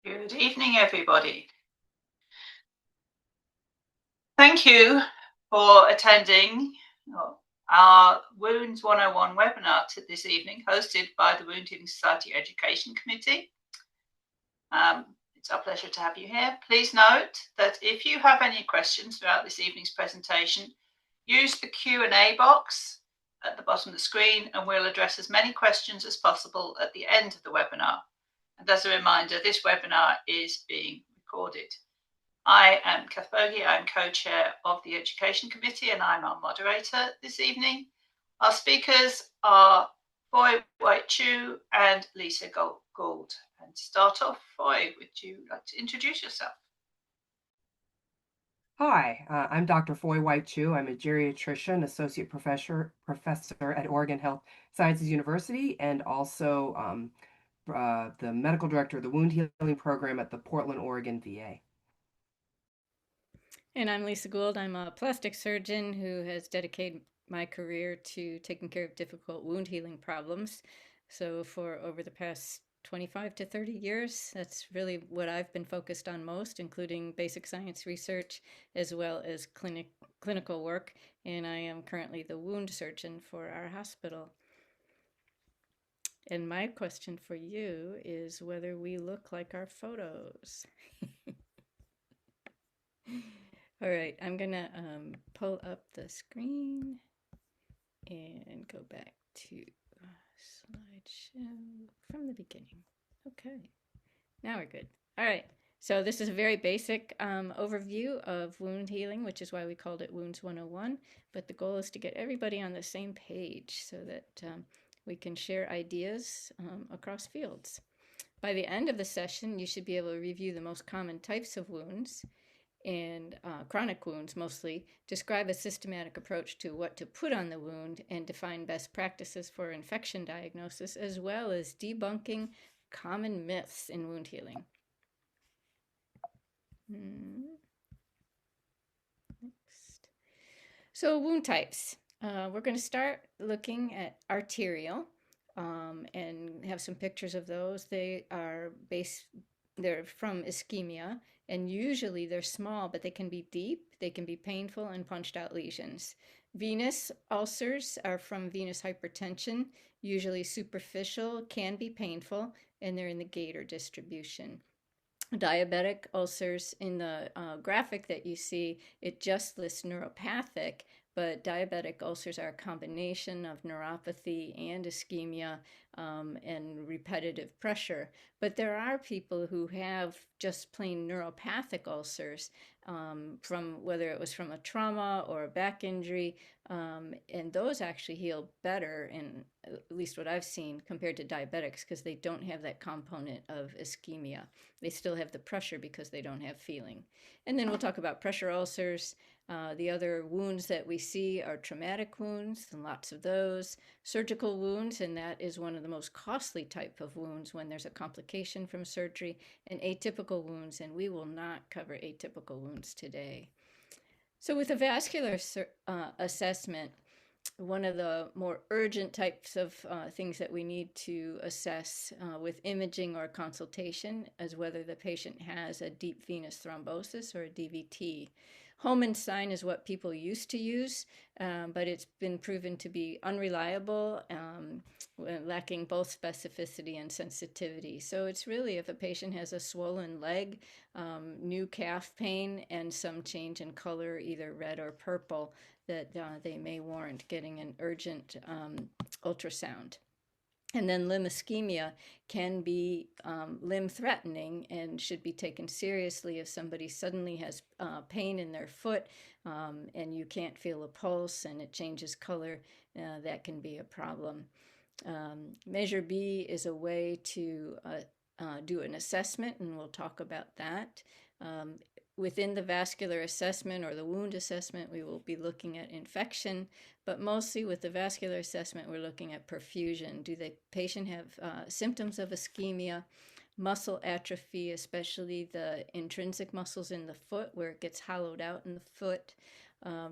Good evening, everybody. Thank you for attending our Wounds 101 webinar this evening, hosted by the Wound Healing Society Education Committee. It's our pleasure to have you here. Please note that if you have any questions throughout this evening's presentation, use the Q&A box at the bottom of the screen and we'll address as many questions as possible at the end of the webinar. And as a reminder, this webinar is being recorded. I am Kath Bogie, I'm co-chair of the Education Committee and I'm our moderator this evening. Our speakers are Foy White-Chu and Lisa Gould. And to start off, Foy, would you like to introduce yourself? Hi, I'm Dr. Foy White-Chu. I'm a geriatrician, associate professor at Oregon Health Sciences University, and also the medical director of the wound healing program at the Portland, Oregon VA. And I'm Lisa Gould. I'm a plastic surgeon who has dedicated my career to taking care of difficult wound healing problems. So for over the past 25 to 30 years, that's really what I've been focused on most, including basic science research as well as clinical work. And I am currently the wound surgeon for our hospital. And my question for you is whether we look like our photos. All right, I'm gonna pull up the screen and go back to slideshow from the beginning. Okay, now we're good. All right, so this is a very basic overview of wound healing, which is why we called it Wounds 101. But the goal is to get everybody on the same page so that we can share ideas across fields. By the end of the session, you should be able to review the most common types of wounds and chronic wounds mostly, describe a systematic approach to what to put on the wound and define best practices for infection diagnosis, as well as debunking common myths in wound healing. Next. So wound types. We're going to start looking at arterial and have some pictures of those. They're from ischemia, and usually they're small, but they can be deep, they can be painful, and punched out lesions. Venous ulcers are from venous hypertension, usually superficial, can be painful, and they're in the gator distribution. Diabetic ulcers, in the graphic that you see, it just lists neuropathic, but diabetic ulcers are a combination of neuropathy and ischemia and repetitive pressure. But there are people who have just plain neuropathic ulcers from whether it was from a trauma or a back injury, and those actually heal better, in at least what I've seen, compared to diabetics because they don't have that component of ischemia. They still have the pressure because they don't have feeling. And then we'll talk about pressure ulcers. The other wounds that we see are traumatic wounds, and lots of those. Surgical wounds, and that is one of the most costly type of wounds when there's a complication from surgery. And atypical wounds, and we will not cover atypical wounds today. So with a vascular assessment, one of the more urgent types of things that we need to assess with imaging or consultation is whether the patient has a deep venous thrombosis or a DVT. Homan's sign is what people used to use, but it's been proven to be unreliable, lacking both specificity and sensitivity. So it's really if a patient has a swollen leg, new calf pain, and some change in color, either red or purple, that they may warrant getting an urgent ultrasound. And then limb ischemia can be limb threatening and should be taken seriously if somebody suddenly has pain in their foot and you can't feel a pulse and it changes color. That can be a problem. Measure B is a way to do an assessment, and we'll talk about that. Within the vascular assessment or the wound assessment, we will be looking at infection, but mostly with the vascular assessment, we're looking at perfusion. Do the patient have symptoms of ischemia, muscle atrophy, especially the intrinsic muscles in the foot where it gets hollowed out in the foot,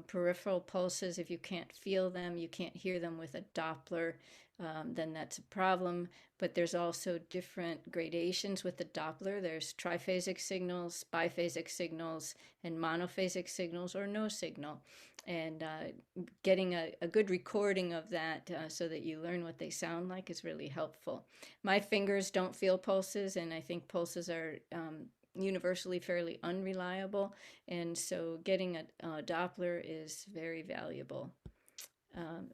Peripheral pulses, if you can't feel them, you can't hear them with a Doppler, then that's a problem. But there's also different gradations with the Doppler. There's triphasic signals, biphasic signals, and monophasic signals or no signal. And getting a good recording of that so that you learn what they sound like is really helpful. My fingers don't feel pulses, and I think pulses are universally fairly unreliable, and so getting a Doppler is very valuable.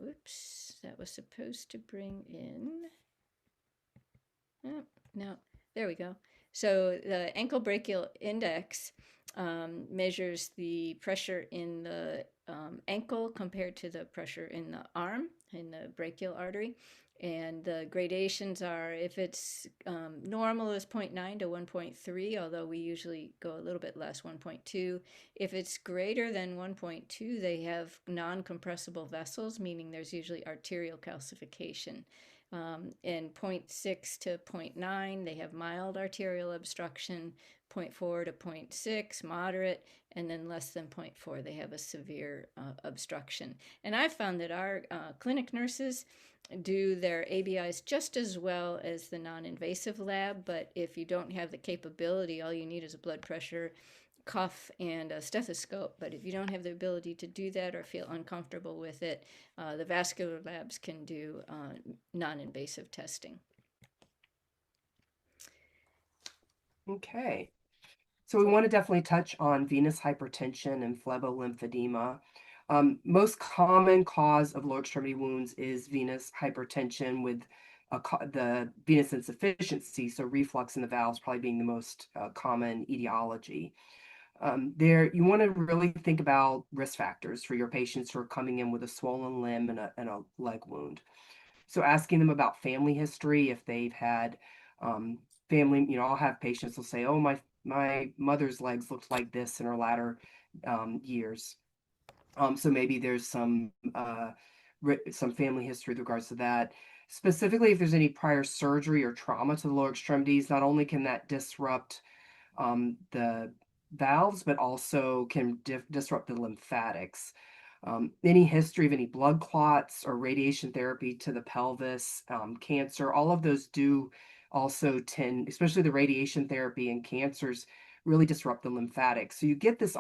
Oops, that was supposed to bring in. Oh, no, there we go. So the ankle brachial index measures the pressure in the ankle compared to the pressure in the arm, in the brachial artery. And the gradations are, if it's normal is 0.9 to 1.3, although we usually go a little bit less, 1.2. If it's greater than 1.2, they have non-compressible vessels, meaning there's usually arterial calcification. In 0.6 to 0.9, they have mild arterial obstruction, 0.4 to 0.6, moderate, and then less than 0.4, they have a severe obstruction. And I've found that our clinic nurses do their ABIs just as well as the non-invasive lab, but if you don't have the capability, all you need is a blood pressure cuff and a stethoscope. But if you don't have the ability to do that or feel uncomfortable with it, the vascular labs can do non-invasive testing. Okay. So we want to definitely touch on venous hypertension and phlebolymphedema. Most common cause of lower extremity wounds is venous hypertension with the venous insufficiency, so reflux in the valves probably being the most common etiology. You want to really think about risk factors for your patients who are coming in with a swollen limb and a leg wound. So asking them about family history, if they've had family, I'll have patients will say, oh, my mother's legs looked like this in her latter years. So maybe there's some family history with regards to that. Specifically, if there's any prior surgery or trauma to the lower extremities, not only can that disrupt the valves, but also can disrupt the lymphatics. Any history of any blood clots or radiation therapy to the pelvis, cancer, all of those do also tend, especially the radiation therapy and cancers, really disrupt the lymphatics. So you get this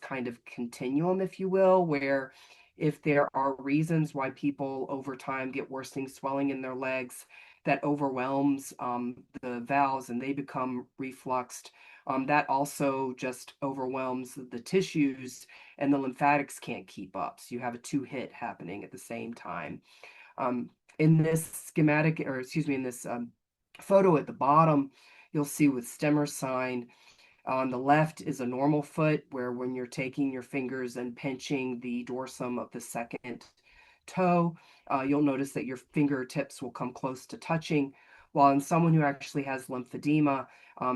kind of continuum, if you will, where if there are reasons why people over time get worsening swelling in their legs that overwhelms the valves and they become refluxed, that also just overwhelms the tissues and the lymphatics can't keep up. So you have a two-hit happening at the same time. In this schematic, or excuse me, in this photo at the bottom, you'll see with Stemmer sign. On the left is a normal foot, where when you're taking your fingers and pinching the dorsum of the second toe, you'll notice that your fingertips will come close to touching, while in someone who actually has lymphedema,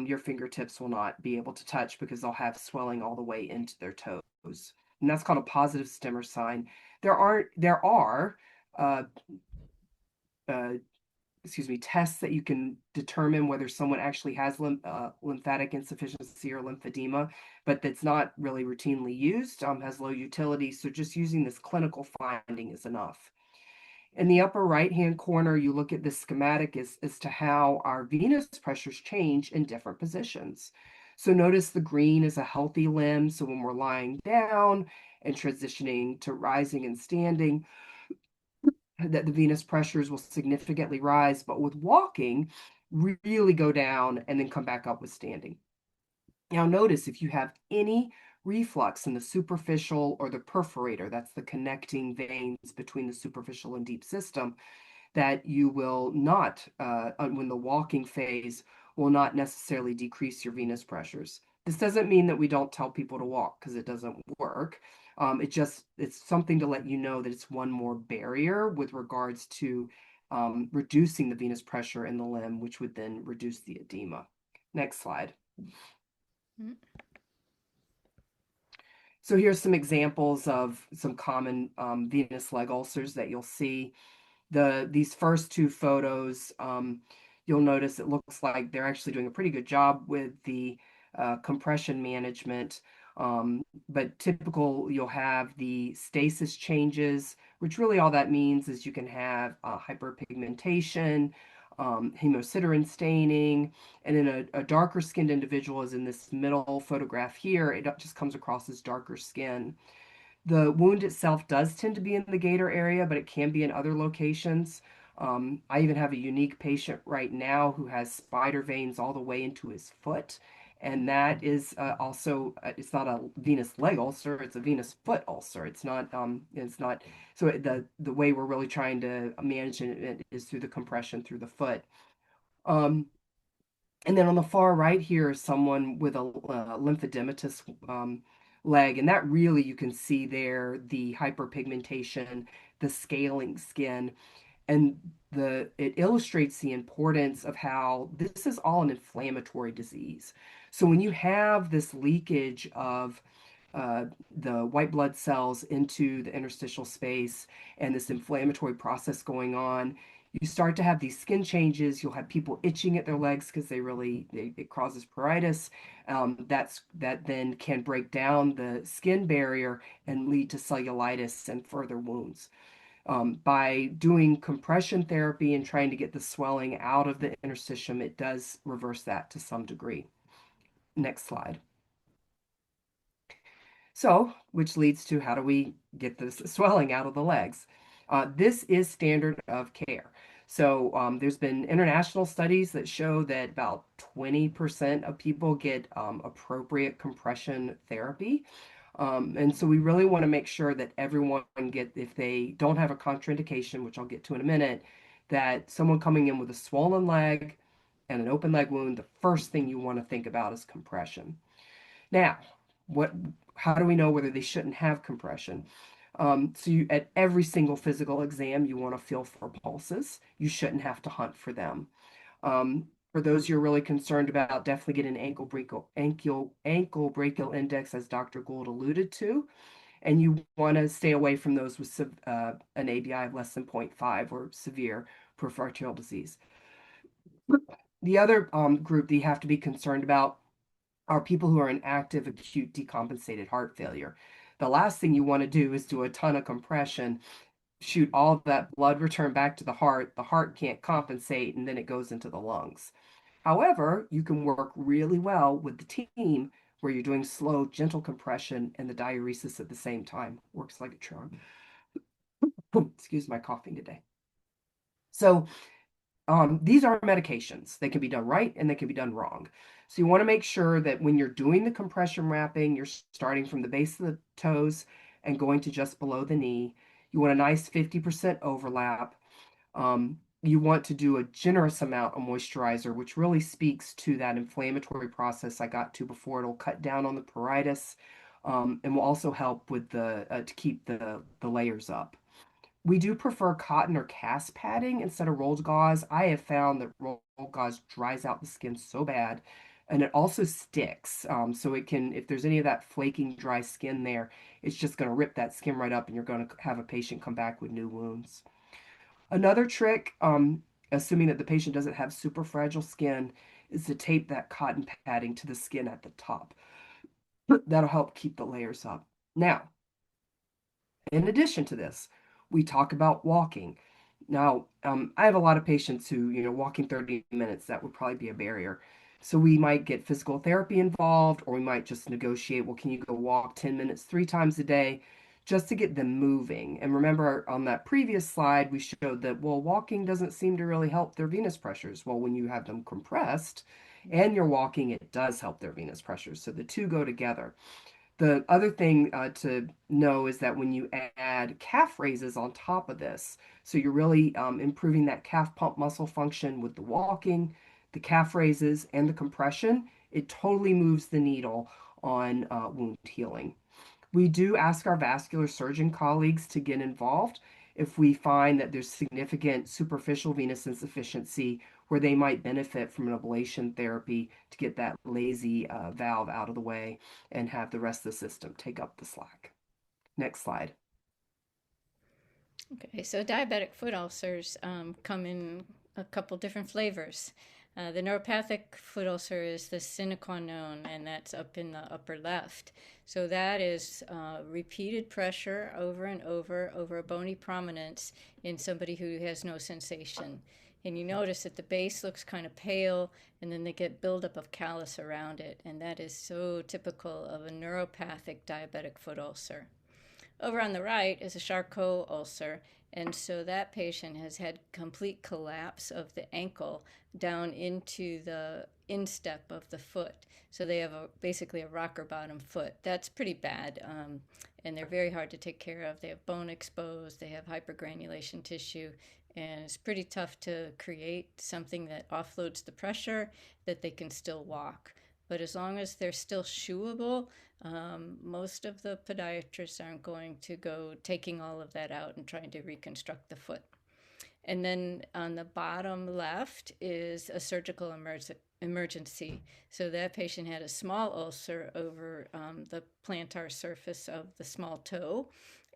your fingertips will not be able to touch because they'll have swelling all the way into their toes. And that's called a positive Stemmer sign. There are tests that you can determine whether someone actually has lymphatic insufficiency or lymphedema, but that's not really routinely used, has low utility. So just using this clinical finding is enough. In the upper right-hand corner, you look at this schematic as to how our venous pressures change in different positions. So notice the green is a healthy limb. So when we're lying down and transitioning to rising and standing, that the venous pressures will significantly rise, but with walking, really go down and then come back up with standing. Now notice if you have any reflux in the superficial or the perforator, that's the connecting veins between the superficial and deep system, that you will not, when the walking phase, will not necessarily decrease your venous pressures. This doesn't mean that we don't tell people to walk, because it doesn't work. It's something to let you know that it's one more barrier with regards to reducing the venous pressure in the limb, which would then reduce the edema. Next slide. Mm-hmm. So here's some examples of some common venous leg ulcers that you'll see. These first two photos, you'll notice it looks like they're actually doing a pretty good job with the compression management. But typical, you'll have the stasis changes, which really all that means is you can have hyperpigmentation, hemosiderin staining, and in a darker skinned individual, as in this middle photograph here, it just comes across as darker skin. The wound itself does tend to be in the gator area, but it can be in other locations. I even have a unique patient right now who has spider veins all the way into his foot. And that is also, it's not a venous leg ulcer, it's a venous foot ulcer. It's not, so the way we're really trying to manage it is through the compression through the foot. Um, and then on the far right here is someone with a lymphodematous leg, and that really you can see there the hyperpigmentation, the scaling skin, and it illustrates the importance of how this is all an inflammatory disease. So when you have this leakage of the white blood cells into the interstitial space and this inflammatory process going on, you start to have these skin changes. You'll have people itching at their legs because it causes pruritus. That then can break down the skin barrier and lead to cellulitis and further wounds. By doing compression therapy and trying to get the swelling out of the interstitium, it does reverse that to some degree. Next slide. So, which leads to how do we get this swelling out of the legs? This is standard of care. So there's been international studies that show that about 20% of people get appropriate compression therapy. And so we really want to make sure that everyone if they don't have a contraindication, which I'll get to in a minute, that someone coming in with a swollen leg and an open leg wound, the first thing you want to think about is compression. Now, what? How do we know whether they shouldn't have compression? At every single physical exam, you want to feel for pulses. You shouldn't have to hunt for them. For those you're really concerned about, definitely get an ankle brachial index, as Dr. Gould alluded to, and you want to stay away from those with an ABI of less than 0.5 or severe peripheral arterial disease. The other group that you have to be concerned about are people who are in active acute decompensated heart failure. The last thing you want to do is do a ton of compression, shoot all of that blood return back to the heart can't compensate, and then it goes into the lungs. However, you can work really well with the team where you're doing slow, gentle compression and the diuresis at the same time. Works like a charm. Excuse my coughing today. So these are medications. They can be done right and they can be done wrong. So you want to make sure that when you're doing the compression wrapping, you're starting from the base of the toes and going to just below the knee. You want a nice 50% overlap. You want to do a generous amount of moisturizer, which really speaks to that inflammatory process I got to before. It'll cut down on the pruritus, and will also help with to keep the layers up. We do prefer cotton or cast padding instead of rolled gauze. I have found that rolled gauze dries out the skin so bad, and it also sticks. So it can, if there's any of that flaking, dry skin there, it's just going to rip that skin right up, and you're going to have a patient come back with new wounds. Another trick, assuming that the patient doesn't have super fragile skin, is to tape that cotton padding to the skin at the top. That'll help keep the layers up. Now, in addition to this, we talk about walking. Now, I have a lot of patients who, walking 30 minutes, that would probably be a barrier. So we might get physical therapy involved, or we might just negotiate, well, can you go walk 10 minutes 3 times a day just to get them moving? And remember on that previous slide, we showed that, well, walking doesn't seem to really help their venous pressures. Well, when you have them compressed and you're walking, it does help their venous pressures. So the two go together. The other thing to know is that when you add calf raises on top of this, so you're really improving that calf pump muscle function with the walking, the calf raises, and the compression, it totally moves the needle on wound healing. We do ask our vascular surgeon colleagues to get involved if we find that there's significant superficial venous insufficiency where they might benefit from an ablation therapy to get that lazy valve out of the way and have the rest of the system take up the slack. Next slide. Okay, so diabetic foot ulcers come in a couple different flavors. The neuropathic foot ulcer is the sine qua non, and that's up in the upper left. So that is repeated pressure over and over a bony prominence in somebody who has no sensation. And you notice that the base looks kind of pale, and then they get buildup of callus around it. And that is so typical of a neuropathic diabetic foot ulcer. Over on the right is a Charcot ulcer, and so that patient has had complete collapse of the ankle down into the instep of the foot. So they have basically a rocker bottom foot. That's pretty bad, and they're very hard to take care of. They have bone exposed, they have hypergranulation tissue, and it's pretty tough to create something that offloads the pressure that they can still walk. But as long as they're still shoeable, most of the podiatrists aren't going to go taking all of that out and trying to reconstruct the foot. And then on the bottom left is a surgical emergency. So that patient had a small ulcer over the plantar surface of the small toe,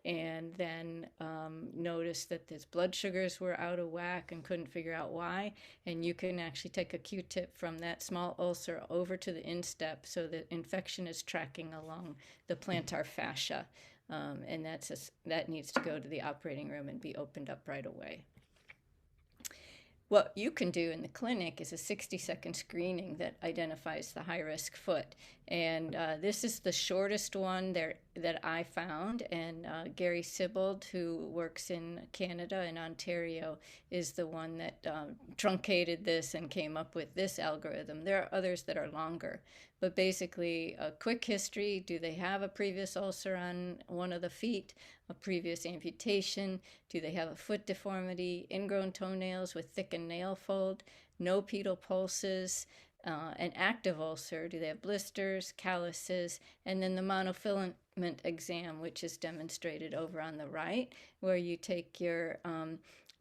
and then noticed that his blood sugars were out of whack and couldn't figure out why. And you can actually take a Q-tip from that small ulcer over to the instep so that infection is tracking along the plantar fascia. And that needs to go to the operating room and be opened up right away. What you can do in the clinic is a 60-second screening that identifies the high-risk foot. And this is the shortest one there that I found. And Gary Sibbald, who works in Canada and Ontario, is the one that truncated this and came up with this algorithm. There are others that are longer. But basically, a quick history: do they have a previous ulcer on one of the feet, a previous amputation? Do they have a foot deformity, ingrown toenails with thickened nail fold, no pedal pulses, an active ulcer? Do they have blisters, calluses? And then the monofilament exam, which is demonstrated over on the right, where you take your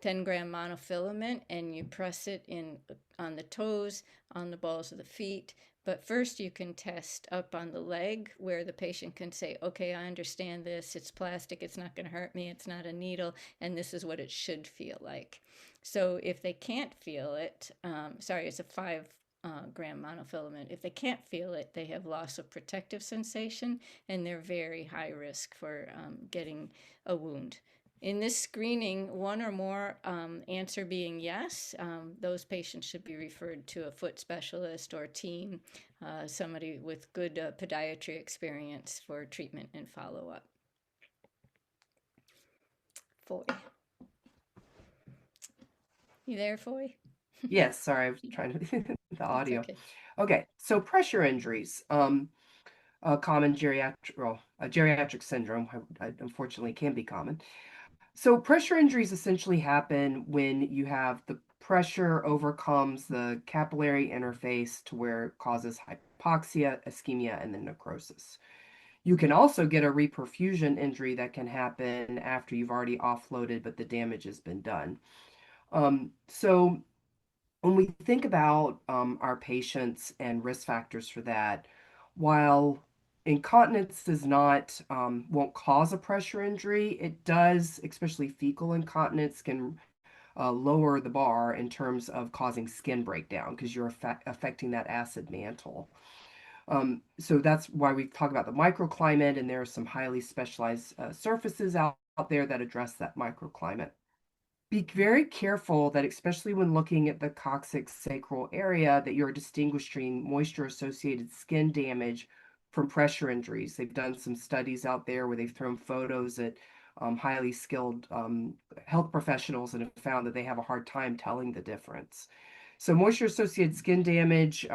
10-gram monofilament and you press it in on the toes, on the balls of the feet. But first you can test up on the leg, where the patient can say, okay, I understand this, it's plastic, it's not going to hurt me, it's not a needle, and this is what it should feel like. So if they can't feel it, it's a 5-gram monofilament. If they can't feel it, they have loss of protective sensation, and they're very high risk for getting a wound. In this screening, one or more answer being yes, those patients should be referred to a foot specialist or team, somebody with good podiatry experience for treatment and follow-up. Foy. You there, Foy? Yes, sorry, I was trying to the audio. Okay. Okay, so pressure injuries, a common geriatric syndrome, unfortunately can be common. So pressure injuries essentially happen when you have the pressure overcomes the capillary interface to where it causes hypoxia, ischemia, and then necrosis. You can also get a reperfusion injury that can happen after you've already offloaded, but the damage has been done. So when we think about our patients and risk factors for that, while incontinence is not won't cause a pressure injury, it does, especially fecal incontinence, can lower the bar in terms of causing skin breakdown because you're affecting that acid mantle. So that's why we talk about the microclimate, and there are some highly specialized surfaces out there that address that microclimate. Be very careful that, especially when looking at the coccyx sacral area, that you're distinguishing moisture-associated skin damage from pressure injuries. They've done some studies out there where they've thrown photos at highly skilled health professionals and have found that they have a hard time telling the difference. So moisture-associated skin damage,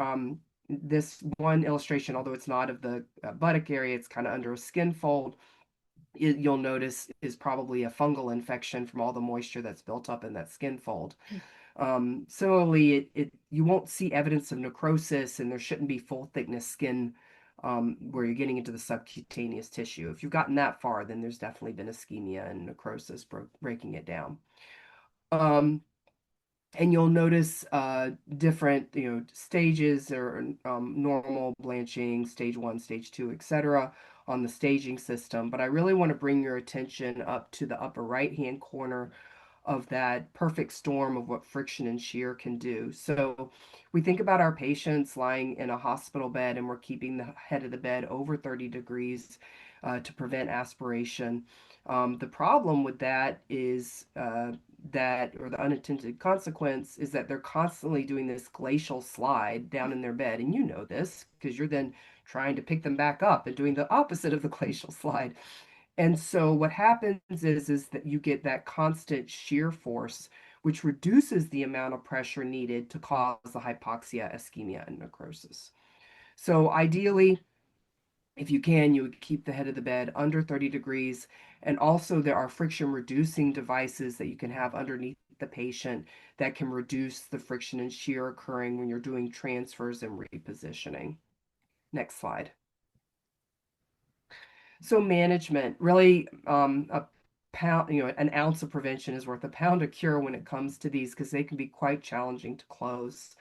this one illustration, although it's not of the buttock area, it's kind of under a skin fold, you'll notice is probably a fungal infection from all the moisture that's built up in that skin fold. Similarly, you won't see evidence of necrosis, and there shouldn't be full thickness skin where you're getting into the subcutaneous tissue. If you've gotten that far, then there's definitely been ischemia and necrosis breaking it down. And you'll notice different, stages or normal blanching, stage 1, stage 2, etc. on the staging system. But I really want to bring your attention up to the upper right-hand corner of that perfect storm of what friction and shear can do. So we think about our patients lying in a hospital bed and we're keeping the head of the bed over 30 degrees to prevent aspiration. The problem with that is or the unintended consequence is that they're constantly doing this glacial slide down in their bed. And you know this because you're then trying to pick them back up and doing the opposite of the glacial slide. And so what happens is that you get that constant shear force, which reduces the amount of pressure needed to cause the hypoxia, ischemia, and necrosis. So ideally, if you can, you would keep the head of the bed under 30 degrees. And also there are friction reducing devices that you can have underneath the patient that can reduce the friction and shear occurring when you're doing transfers and repositioning. Next slide. So management, really, a pound, an ounce of prevention is worth a pound of cure when it comes to these because they can be quite challenging to close.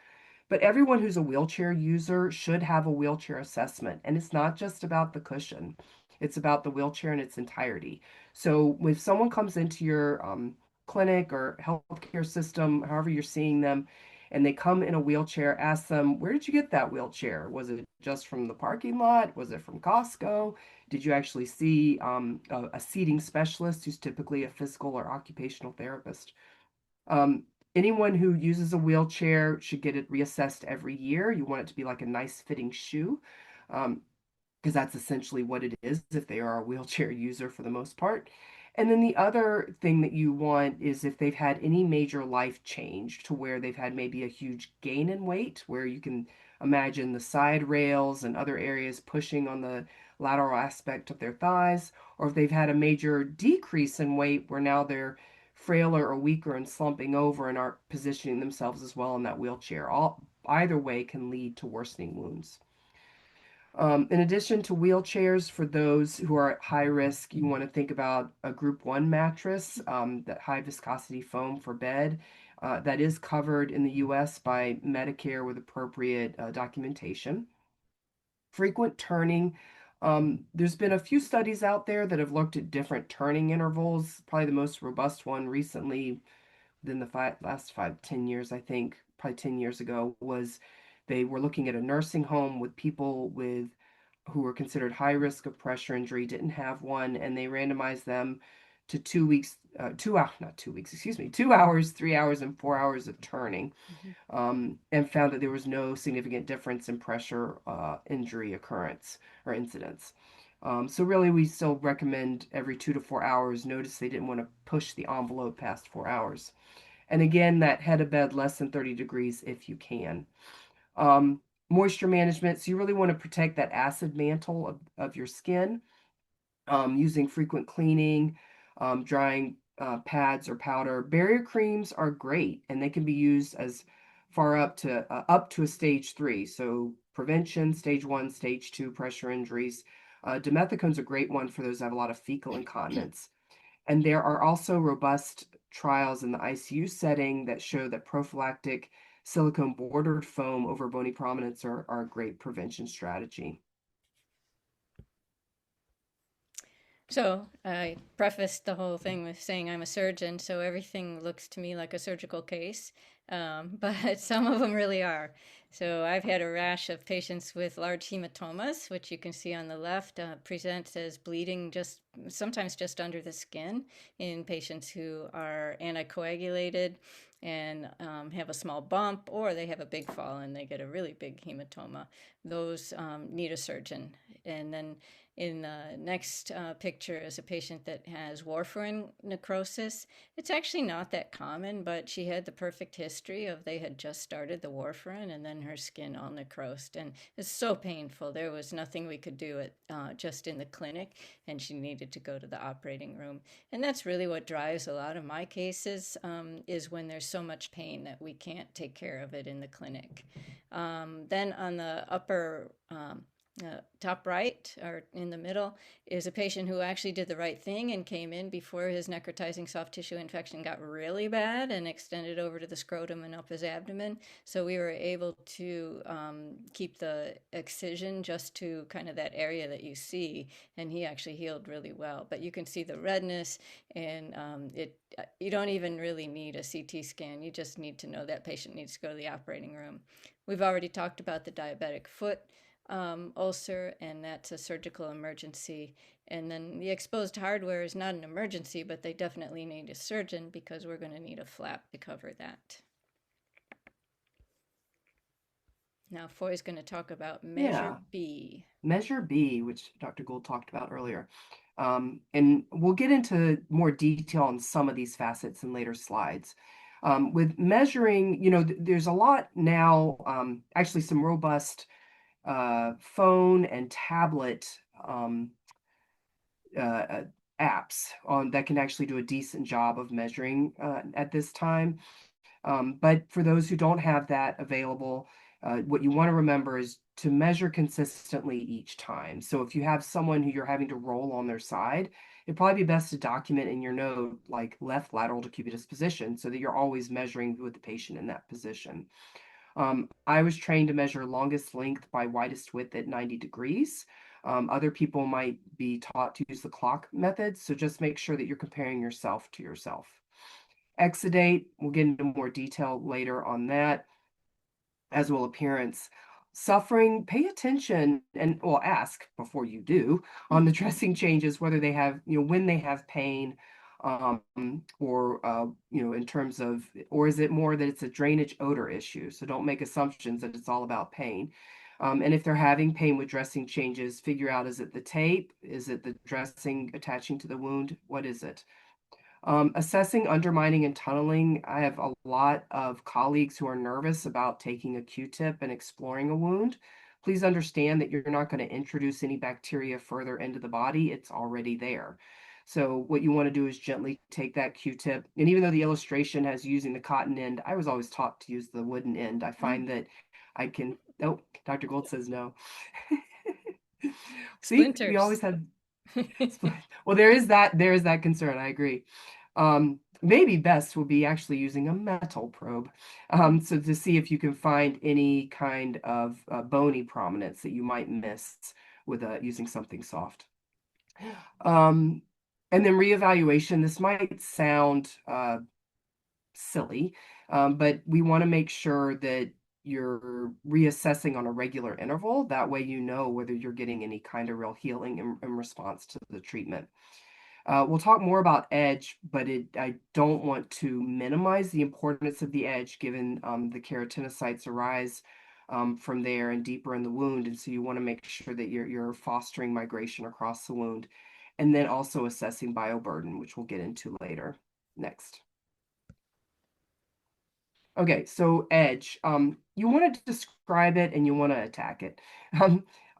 But everyone who's a wheelchair user should have a wheelchair assessment. And it's not just about the cushion, it's about the wheelchair in its entirety. So if someone comes into your clinic or healthcare system, however you're seeing them, and they come in a wheelchair, ask them, where did you get that wheelchair? Was it just from the parking lot? Was it from Costco? Did you actually see a seating specialist who's typically a physical or occupational therapist? Um, Anyone who uses a wheelchair should get it reassessed every year. You want it to be like a nice fitting shoe, because that's essentially what it is if they are a wheelchair user for the most part. And then the other thing that you want is if they've had any major life change to where they've had maybe a huge gain in weight, where you can imagine the side rails and other areas pushing on the lateral aspect of their thighs, or if they've had a major decrease in weight where now they're frailer or weaker and slumping over and aren't positioning themselves as well in that wheelchair. Either way can lead to worsening wounds. In addition to wheelchairs, for those who are at high risk, you want to think about a group 1 mattress, that high viscosity foam for bed, that is covered in the US by Medicare with appropriate documentation. Frequent turning. There's been a few studies out there that have looked at different turning intervals. Probably the most robust one recently within the last 5 to 10 years, I think, probably 10 years ago, was they were looking at a nursing home with people who were considered high risk of pressure injury, didn't have one, and they randomized them to 2 weeks, 2 hours, not 2 weeks, excuse me, 2 hours, 3 hours, and 4 hours of turning, and found that there was no significant difference in pressure injury occurrence or incidence. So really, we still recommend every 2 to 4 hours. Notice they didn't want to push the envelope past 4 hours. And again, that head of bed less than 30 degrees if you can. Um, Moisture management. So you really want to protect that acid mantle of your skin, using frequent cleaning, drying pads or powder. Barrier creams are great, and they can be used as far up to a stage 3. So prevention, stage 1, stage 2 pressure injuries. Dimethicone's a great one for those that have a lot of fecal incontinence. And there are also robust trials in the ICU setting that show that prophylactic silicone bordered foam over bony prominence are a great prevention strategy. So I prefaced the whole thing with saying I'm a surgeon, so everything looks to me like a surgical case, but some of them really are. So I've had a rash of patients with large hematomas, which you can see on the left, present as bleeding sometimes just under the skin in patients who are anticoagulated and have a small bump, or they have a big fall and they get a really big hematoma. Those need a surgeon. And then in the next picture is a patient that has warfarin necrosis. It's actually not that common, but she had the perfect history of they had just started the warfarin and then her skin all necrosed. And it's so painful. There was nothing we could do just in the clinic, and she needed to go to the operating room. And that's really what drives a lot of my cases, is when there's so much pain that we can't take care of it in the clinic. Then on the upper top right or in the middle is a patient who actually did the right thing and came in before his necrotizing soft tissue infection got really bad and extended over to the scrotum and up his abdomen. So we were able to keep the excision just to kind of that area that you see, and he actually healed really well. But you can see the redness, and you don't even really need a CT scan. You just need to know that patient needs to go to the operating room. We've already talked about the diabetic foot ulcer, and that's a surgical emergency. And then the exposed hardware is not an emergency, but they definitely need a surgeon because we're going to need a flap to cover that. Now, Foy's going to talk about Measure B. Measure B, which Dr. Gould talked about earlier. And we'll get into more detail on some of these facets in later slides. With measuring, there's a lot now, actually some robust phone and tablet apps that can actually do a decent job of measuring at this time. But for those who don't have that available, what you want to remember is to measure consistently each time. So if you have someone who you're having to roll on their side, it'd probably be best to document in your note, like left lateral decubitus position, so that you're always measuring with the patient in that position. I was trained to measure longest length by widest width at 90 degrees. Other people might be taught to use the clock method, so just make sure that you're comparing yourself to yourself. Exudate, we'll get into more detail later on that, as will appearance. Suffering, pay attention and ask before you do on the dressing changes, whether they have, when they have pain, or in terms of, or is it more that it's a drainage odor issue? So don't make assumptions that it's all about pain. And if they're having pain with dressing changes, figure out, is it the tape? Is it the dressing attaching to the wound? What is it? Assessing undermining and tunneling. I have a lot of colleagues who are nervous about taking a Q-tip and exploring a wound. Please understand that you're not going to introduce any bacteria further into the body. It's already there. So what you want to do is gently take that Q-tip. And even though the illustration has using the cotton end, I was always taught to use the wooden end. I find that I can, oh, Dr. Gould says no. See, we always have, well, there is that concern. I agree. Maybe best will be actually using a metal probe, so to see if you can find any kind of bony prominence that you might miss with using something soft. And then reevaluation. This might sound silly, but we want to make sure that you're reassessing on a regular interval. That way you know whether you're getting any kind of real healing in response to the treatment. We'll talk more about edge, but I don't want to minimize the importance of the edge, given the keratinocytes arise from there and deeper in the wound. And so you want to make sure that you're fostering migration across the wound, and then also assessing bioburden, which we'll get into later. Next. Okay, so edge. You want to describe it and you want to attack it.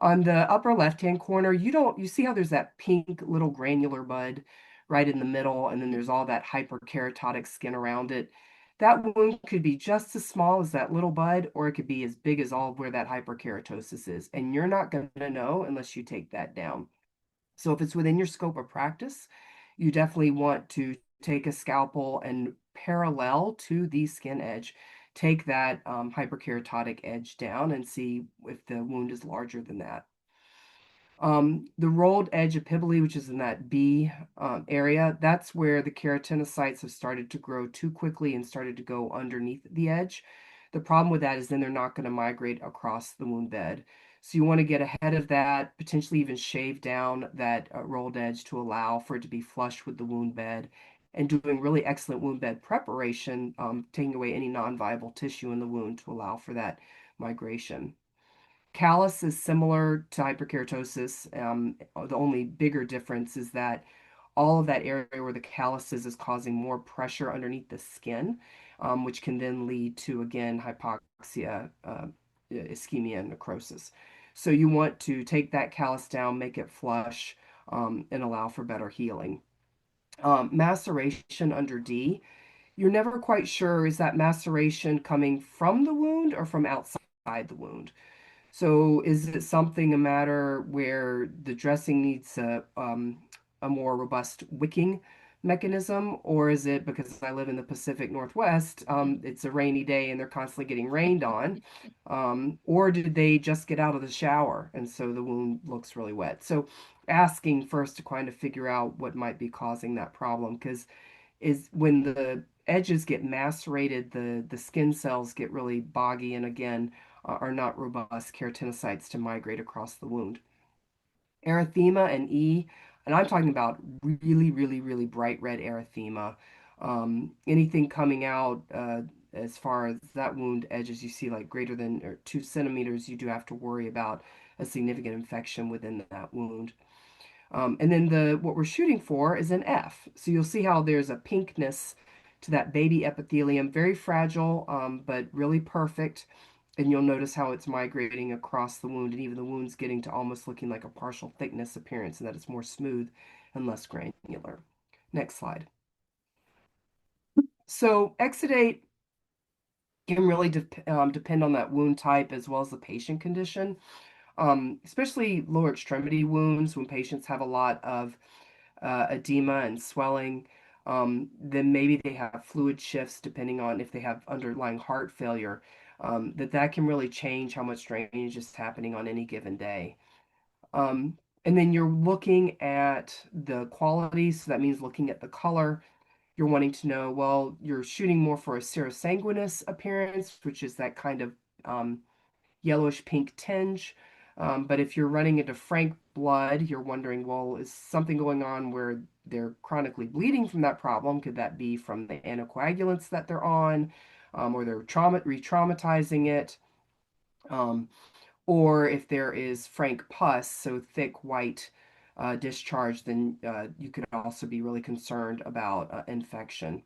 On the upper left-hand corner, you see how there's that pink little granular bud right in the middle, and then there's all that hyperkeratotic skin around it. That wound could be just as small as that little bud, or it could be as big as all of where that hyperkeratosis is. And you're not going to know unless you take that down. So if it's within your scope of practice, you definitely want to take a scalpel and parallel to the skin edge, take that hyperkeratotic edge down and see if the wound is larger than that. The rolled edge epibole, which is in that B area, that's where the keratinocytes have started to grow too quickly and started to go underneath the edge. The problem with that is then they're not going to migrate across the wound bed. So you want to get ahead of that, potentially even shave down that rolled edge to allow for it to be flush with the wound bed, and doing really excellent wound bed preparation, taking away any non-viable tissue in the wound to allow for that migration. Callus is similar to hyperkeratosis. The only bigger difference is that all of that area where the callus is causing more pressure underneath the skin, which can then lead to, again, hypoxia, ischemia, and necrosis. So you want to take that callus down, make it flush, and allow for better healing. Maceration under D, you're never quite sure, is that maceration coming from the wound or from outside the wound? So is it something a matter where the dressing needs a more robust wicking mechanism, or is it because I live in the Pacific Northwest, it's a rainy day and they're constantly getting rained on, or did they just get out of the shower and so the wound looks really wet? So asking first to kind of figure out what might be causing that problem, because is when the edges get macerated, the skin cells get really boggy and again are not robust keratinocytes to migrate across the wound. Erythema and E, and I'm talking about really, really, really bright red erythema. Anything coming out as far as that wound edges, you see like greater than or 2 centimeters, you do have to worry about a significant infection within that wound. And then what we're shooting for is an F. So you'll see how there's a pinkness to that baby epithelium, very fragile, but really perfect. And you'll notice how it's migrating across the wound, and even the wound's getting to almost looking like a partial thickness appearance, and that it's more smooth and less granular. Next slide. So exudate can really depend on that wound type as well as the patient condition, especially lower extremity wounds when patients have a lot of edema and swelling. Then maybe they have fluid shifts depending on if they have underlying heart failure. That can really change how much drainage is happening on any given day. And then you're looking at the quality, so that means looking at the color. You're wanting to know, well, you're shooting more for a serosanguinous appearance, which is that kind of um, yellowish pink tinge. But if you're running into frank blood, you're wondering, well, is something going on where they're chronically bleeding from that problem? Could that be from the anticoagulants that they're on, or they're re-traumatizing it? Um, or if there is frank pus, so thick white discharge, then you could also be really concerned about infection.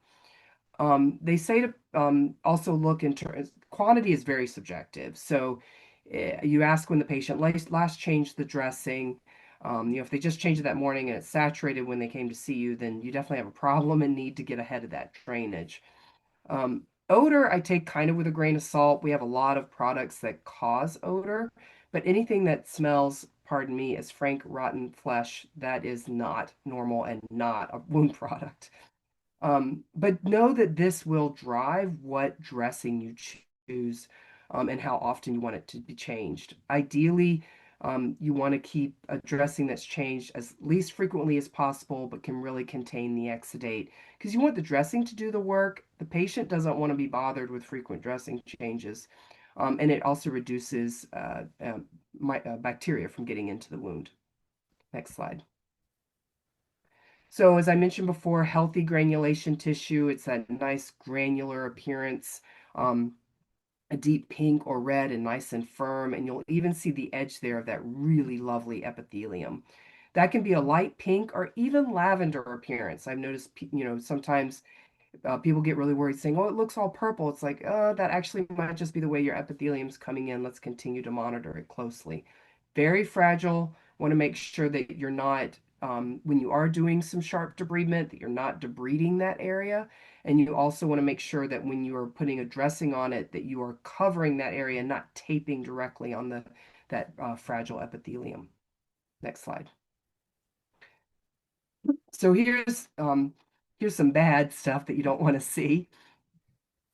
They say to also look into quantity is very subjective. So you ask when the patient last changed the dressing. If they just changed it that morning and it's saturated when they came to see you, then you definitely have a problem and need to get ahead of that drainage. Odor, I take kind of with a grain of salt. We have a lot of products that cause odor, but anything that smells, pardon me, as frank rotten flesh, that is not normal and not a wound product. But know that this will drive what dressing you choose, and how often you want it to be changed. Ideally, you want to keep a dressing that's changed as least frequently as possible, but can really contain the exudate because you want the dressing to do the work. The patient doesn't want to be bothered with frequent dressing changes. And it also reduces bacteria from getting into the wound. Next slide. So as I mentioned before, healthy granulation tissue, it's that nice granular appearance, a deep pink or red and nice and firm, and you'll even see the edge there of that really lovely epithelium. That can be a light pink or even lavender appearance. I've noticed, sometimes people get really worried saying, oh, it looks all purple. It's like, that actually might just be the way your epithelium's coming in. Let's continue to monitor it closely. Very fragile. Want to make sure that you're not, when you are doing some sharp debridement, that you're not debriding that area. And you also want to make sure that when you are putting a dressing on it, that you are covering that area, not taping directly on that fragile epithelium. Next slide. So here's some bad stuff that you don't want to see.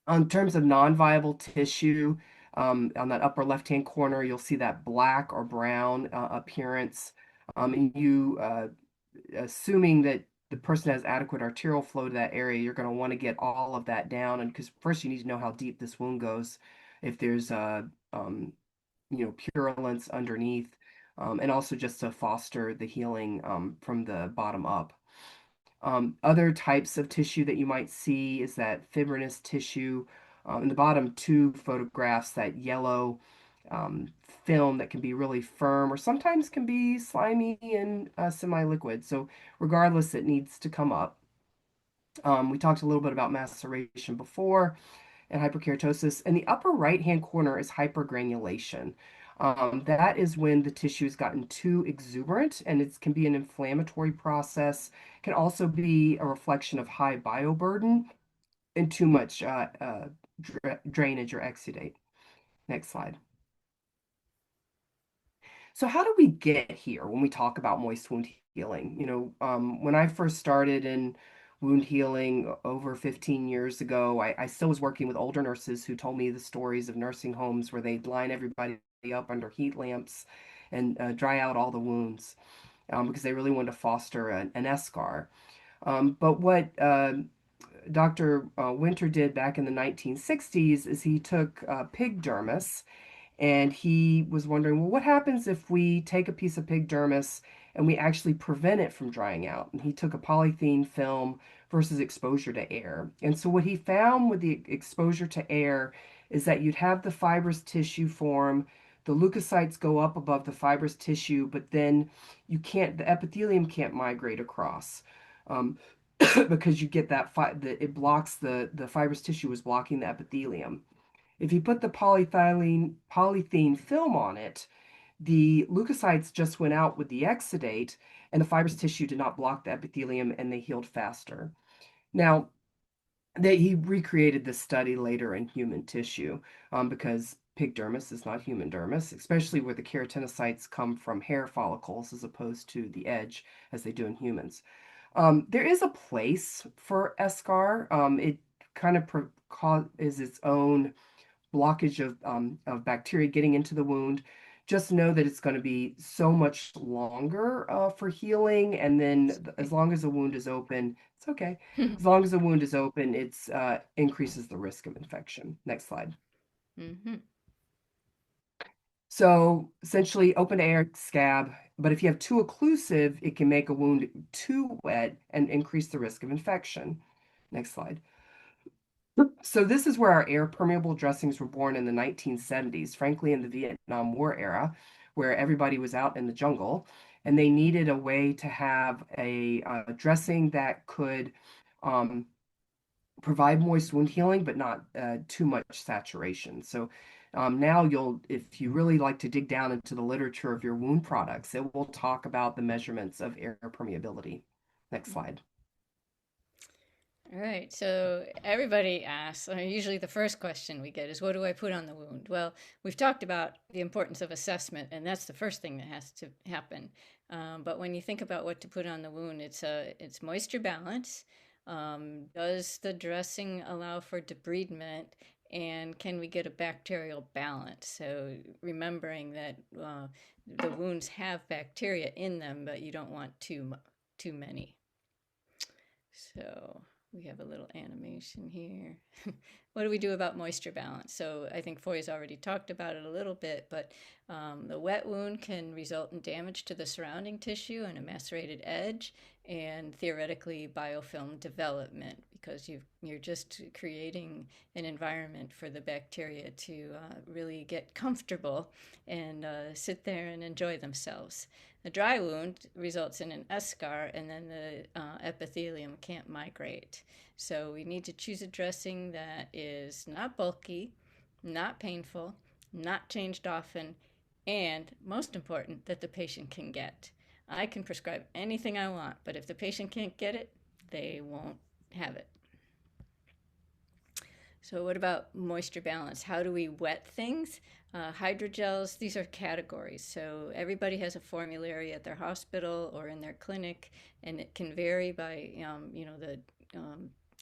In terms of non-viable tissue, on that upper left-hand corner, you'll see that black or brown appearance. And you, assuming that the person has adequate arterial flow to that area, you're going to want to get all of that down. And because first you need to know how deep this wound goes, if there's purulence underneath, and also just to foster the healing from the bottom up. Other types of tissue that you might see is that fibrinous tissue. In the bottom two photographs, that yellow film that can be really firm or sometimes can be slimy and semi-liquid. So regardless, it needs to come up. We talked a little bit about maceration before and hyperkeratosis. And the upper right-hand corner is hypergranulation. That is when the tissue has gotten too exuberant and it can be an inflammatory process. It can also be a reflection of high bioburden and too much drainage or exudate. Next slide. So how do we get here when we talk about moist wound healing? When I first started in wound healing over 15 years ago, I still was working with older nurses who told me the stories of nursing homes where they'd line everybody up under heat lamps and dry out all the wounds because they really wanted to foster an eschar. But what Dr. Winter did back in the 1960s is he took pig dermis and he was wondering, well, what happens if we take a piece of pig dermis and we actually prevent it from drying out? And he took a polythene film versus exposure to air. And so what he found with the exposure to air is that you'd have the fibrous tissue form, the leukocytes go up above the fibrous tissue, but then the epithelium can't migrate across. Um, because you get it blocks the fibrous tissue is blocking the epithelium. If you put the polythene film on it, the leukocytes just went out with the exudate, and the fibrous tissue did not block the epithelium, and they healed faster. Now, he recreated this study later in human tissue because pig dermis is not human dermis, especially where the keratinocytes come from hair follicles as opposed to the edge as they do in humans. There is a place for eschar. It kind of is its own blockage of bacteria getting into the wound. Just know that it's going to be so much longer for healing. And then as long as the wound is open, it's okay. As long as the wound is open, it's increases the risk of infection. Next slide. Mm-hmm. So essentially open air scab, but if you have too occlusive, it can make a wound too wet and increase the risk of infection. Next slide. So this is where our air permeable dressings were born in the 1970s, frankly, in the Vietnam War era, where everybody was out in the jungle, and they needed a way to have a dressing that could provide moist wound healing, but not too much saturation. So now if you really like to dig down into the literature of your wound products, it will talk about the measurements of air permeability. Next slide. All right, so everybody asks, usually the first question we get is, what do I put on the wound? Well, we've talked about the importance of assessment, and that's the first thing that has to happen. But when you think about what to put on the wound, it's moisture balance. Does the dressing allow for debridement? And can we get a bacterial balance? So remembering that the wounds have bacteria in them, but you don't want too many. So we have a little animation here. What do we do about moisture balance? So I think Foy's already talked about it a little bit, but the wet wound can result in damage to the surrounding tissue and a macerated edge, and theoretically biofilm development, because you're just creating an environment for the bacteria to really get comfortable and sit there and enjoy themselves. The dry wound results in an eschar, and then the epithelium can't migrate. So we need to choose a dressing that is not bulky, not painful, not changed often, and most important, that the patient can get. I can prescribe anything I want, but if the patient can't get it, they won't have it. So what about moisture balance? How do we wet things? Hydrogels, these are categories. So everybody has a formulary at their hospital or in their clinic, and it can vary by,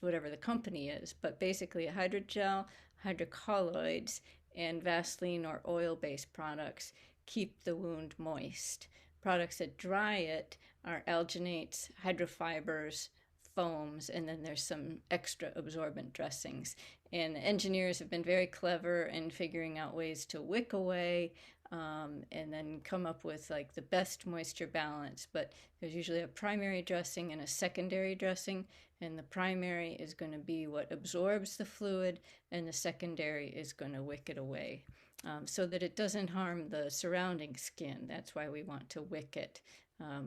whatever the company is. But basically a hydrogel, hydrocolloids, and Vaseline or oil-based products keep the wound moist. Products that dry it are alginates, hydrofibers, foams, and then there's some extra absorbent dressings. And engineers have been very clever in figuring out ways to wick away and then come up with like the best moisture balance. But there's usually a primary dressing and a secondary dressing, and the primary is going to be what absorbs the fluid, and the secondary is going to wick it away. So that it doesn't harm the surrounding skin. That's why we want to wick it.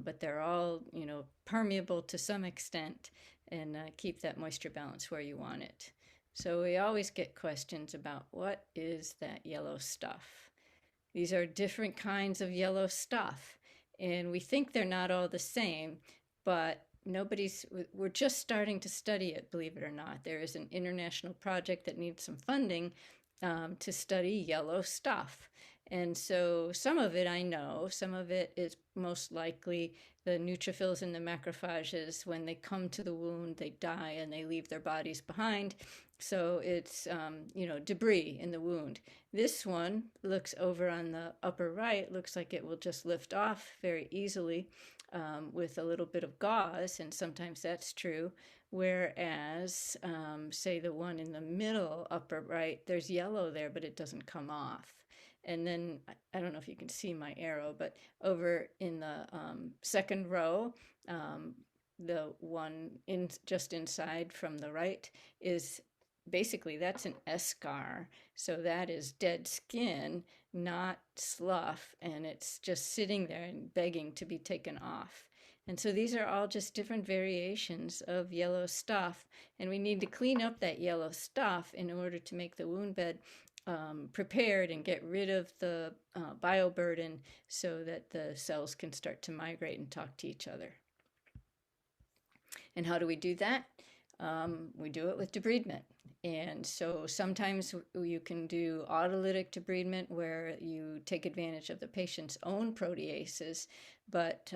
But they're all, permeable to some extent, and keep that moisture balance where you want it. So we always get questions about what is that yellow stuff. These are different kinds of yellow stuff, and we think they're not all the same, but we're just starting to study it, believe it or not. There is an international project that needs some funding to study yellow stuff. And so some of it I know, some of it is most likely the neutrophils and the macrophages, when they come to the wound, they die and they leave their bodies behind. So it's, debris in the wound. This one looks over on the upper right, looks like it will just lift off very easily with a little bit of gauze, and sometimes that's true. Whereas, say the one in the middle upper right, there's yellow there, but it doesn't come off. And then I don't know if you can see my arrow, but over in the second row, the one just inside from the right is basically, that's an eschar. So that is dead skin, not slough, and it's just sitting there and begging to be taken off. And so these are all just different variations of yellow stuff, and we need to clean up that yellow stuff in order to make the wound bed prepared and get rid of the bioburden so that the cells can start to migrate and talk to each other. And how do we do that? We do it with debridement. And so sometimes you can do autolytic debridement where you take advantage of the patient's own proteases, but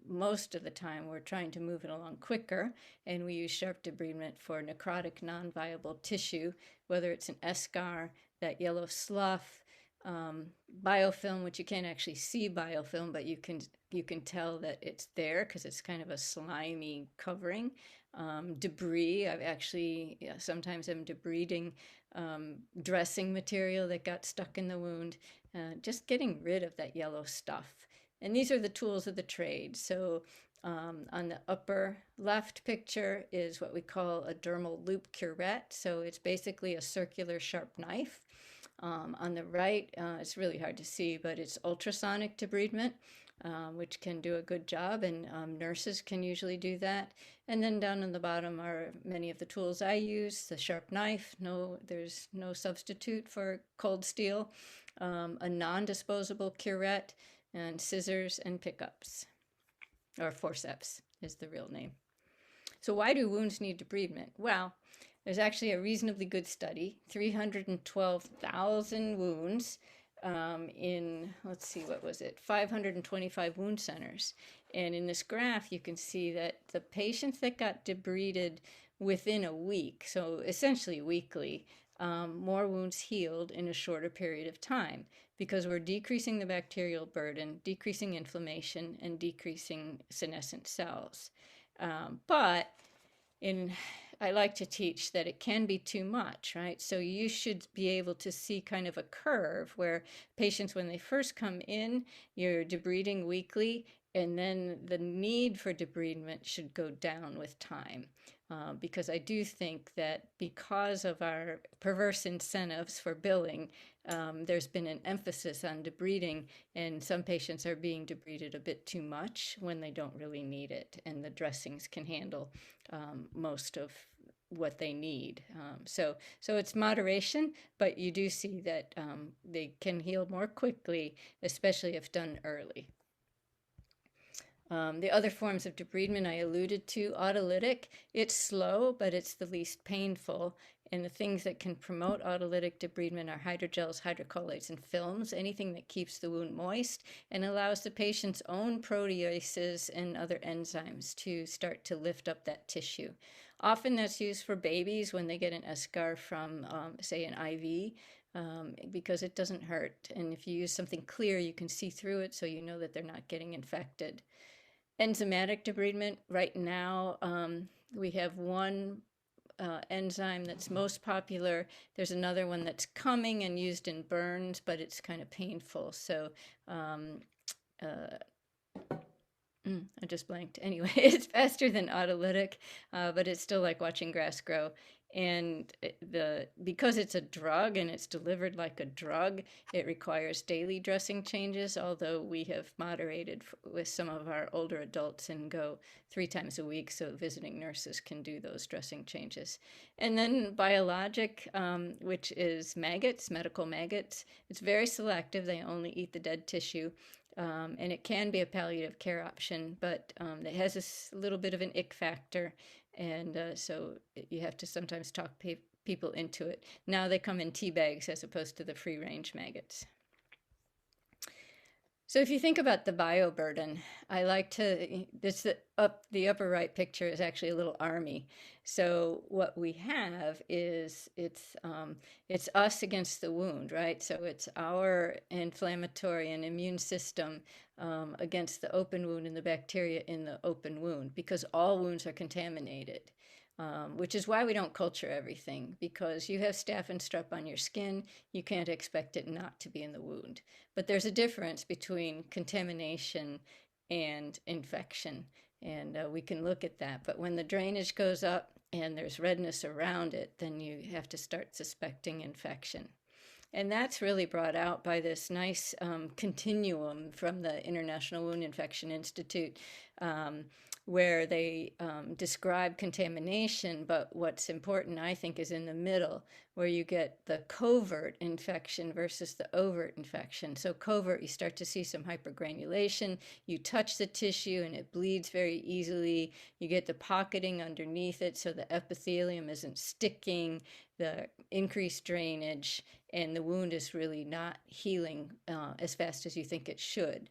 most of the time we're trying to move it along quicker, and we use sharp debridement for necrotic non-viable tissue, whether it's an eschar, that yellow slough, biofilm, which you can't actually see biofilm, but you can tell that it's there because it's kind of a slimy covering. Debris, I've actually sometimes I'm debriding dressing material that got stuck in the wound, just getting rid of that yellow stuff. And these are the tools of the trade. So on the upper left picture is what we call a dermal loop curette. So it's basically a circular sharp knife. On the right, it's really hard to see, but it's ultrasonic debridement, which can do a good job, and nurses can usually do that. And then down on the bottom are many of the tools I use: the sharp knife, there's no substitute for cold steel, a non-disposable curette, and scissors and pickups, or forceps is the real name. So why do wounds need debridement? Well, there's actually a reasonably good study, 312,000 wounds in, let's see, what was it, 525 wound centers. And in this graph, you can see that the patients that got debrided within a week, so essentially weekly, more wounds healed in a shorter period of time because we're decreasing the bacterial burden, decreasing inflammation, and decreasing senescent cells. But I like to teach that it can be too much, right? So you should be able to see kind of a curve where patients, when they first come in, you're debriding weekly, and then the need for debridement should go down with time. Because I do think that because of our perverse incentives for billing, there's been an emphasis on debriding, and some patients are being debrided a bit too much when they don't really need it, and the dressings can handle most of what they need. So it's moderation, but you do see that they can heal more quickly, especially if done early. The other forms of debridement I alluded to, autolytic, it's slow, but it's the least painful. And the things that can promote autolytic debridement are hydrogels, hydrocolloids, and films, anything that keeps the wound moist and allows the patient's own proteases and other enzymes to start to lift up that tissue. Often that's used for babies when they get an eschar from, say, an IV, because it doesn't hurt. And if you use something clear, you can see through it, so you know that they're not getting infected. Enzymatic debridement, right now, we have one enzyme that's most popular. There's another one that's coming and used in burns, but it's kind of painful. So I just blanked. Anyway, it's faster than autolytic, but it's still like watching grass grow. And because it's a drug and it's delivered like a drug, it requires daily dressing changes, although we have moderated with some of our older adults and go 3 times a week so visiting nurses can do those dressing changes. And then biologic, which is maggots, medical maggots. It's very selective. They only eat the dead tissue. And it can be a palliative care option, but it has a little bit of an ick factor, and so you have to sometimes talk people into it. Now they come in tea bags as opposed to the free-range maggots. So if you think about the bioburden, I like to, this the upper right picture is actually a little army. So what we have is it's us against the wound, right? So it's our inflammatory and immune system against the open wound and the bacteria in the open wound, because all wounds are contaminated. Which is why we don't culture everything, because you have staph and strep on your skin, you can't expect it not to be in the wound. But there's a difference between contamination and infection, and we can look at that. But when the drainage goes up and there's redness around it, then you have to start suspecting infection. And that's really brought out by this nice continuum from the International Wound Infection Institute, where they describe contamination, but what's important, I think, is in the middle, where you get the covert infection versus the overt infection. So covert, you start to see some hypergranulation, you touch the tissue and it bleeds very easily, you get the pocketing underneath it so the epithelium isn't sticking, the increased drainage, and the wound is really not healing as fast as you think it should.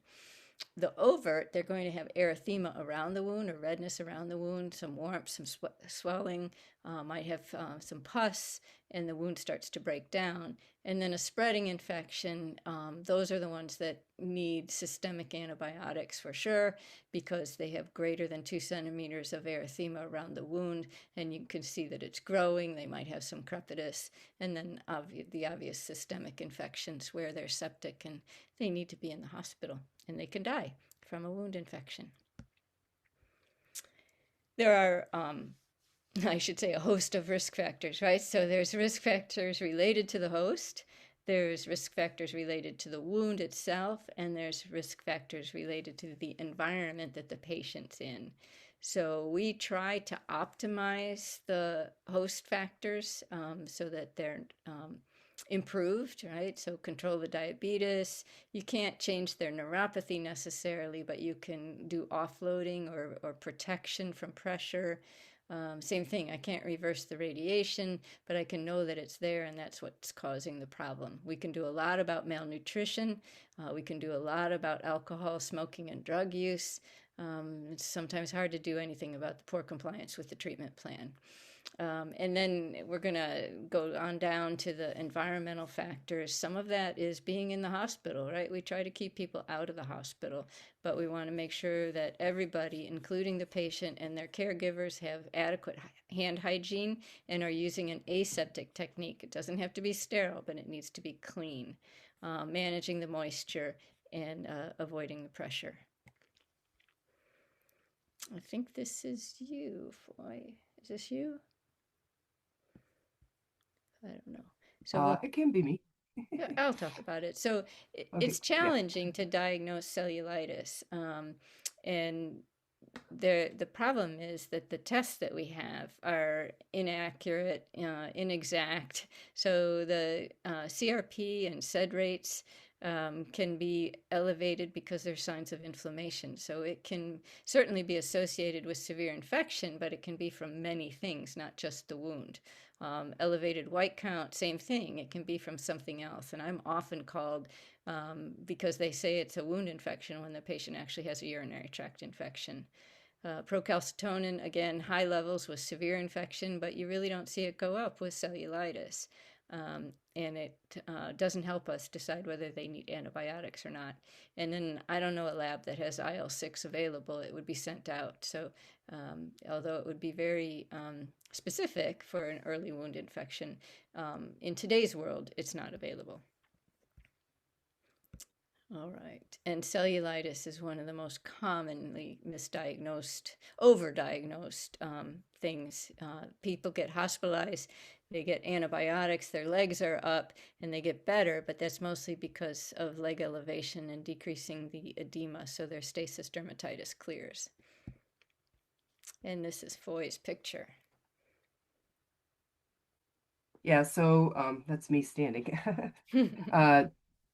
The overt, they're going to have erythema around the wound or redness around the wound, some warmth, some swelling, might have some pus, and the wound starts to break down. And then a spreading infection, those are the ones that need systemic antibiotics for sure, because they have greater than 2 centimeters of erythema around the wound, and you can see that it's growing. They might have some crepitus, and then the obvious systemic infections where they're septic and they need to be in the hospital, and they can die from a wound infection. There are I should say a host of risk factors, right? So there's risk factors related to the host, there's risk factors related to the wound itself, and there's risk factors related to the environment that the patient's in. So we try to optimize the host factors so that they're improved, right? So control the diabetes. You can't change their neuropathy necessarily, but you can do offloading or protection from pressure. Same thing, I can't reverse the radiation, but I can know that it's there and that's what's causing the problem. We can do a lot about malnutrition. We can do a lot about alcohol, smoking, and drug use. It's sometimes hard to do anything about the poor compliance with the treatment plan. And then we're going to go on down to the environmental factors. Some of that is being in the hospital, right? We try to keep people out of the hospital, but we want to make sure that everybody, including the patient and their caregivers, have adequate hand hygiene and are using an aseptic technique. It doesn't have to be sterile, but it needs to be clean, managing the moisture and avoiding the pressure. I think this is you, Foy. Is this you? I don't know. So It can be me. I'll talk about it. So Okay, it's yeah. challenging to diagnose cellulitis. And the problem is that the tests that we have are inaccurate, inexact. So the CRP and SED rates can be elevated because there's signs of inflammation. So it can certainly be associated with severe infection, but it can be from many things, not just the wound. Elevated white count, same thing. It can be from something else. And I'm often called because they say it's a wound infection when the patient actually has a urinary tract infection. Procalcitonin, again, high levels with severe infection, but you really don't see it go up with cellulitis. And it doesn't help us decide whether they need antibiotics or not. And then I don't know a lab that has IL-6 available. It would be sent out. So although it would be very specific for an early wound infection, in today's world, it's not available. All right. And cellulitis is one of the most commonly misdiagnosed, overdiagnosed things. People get hospitalized, they get antibiotics, their legs are up, and they get better, but that's mostly because of leg elevation and decreasing the edema, so their stasis dermatitis clears. And this is Foy's picture. Yeah, so that's me standing.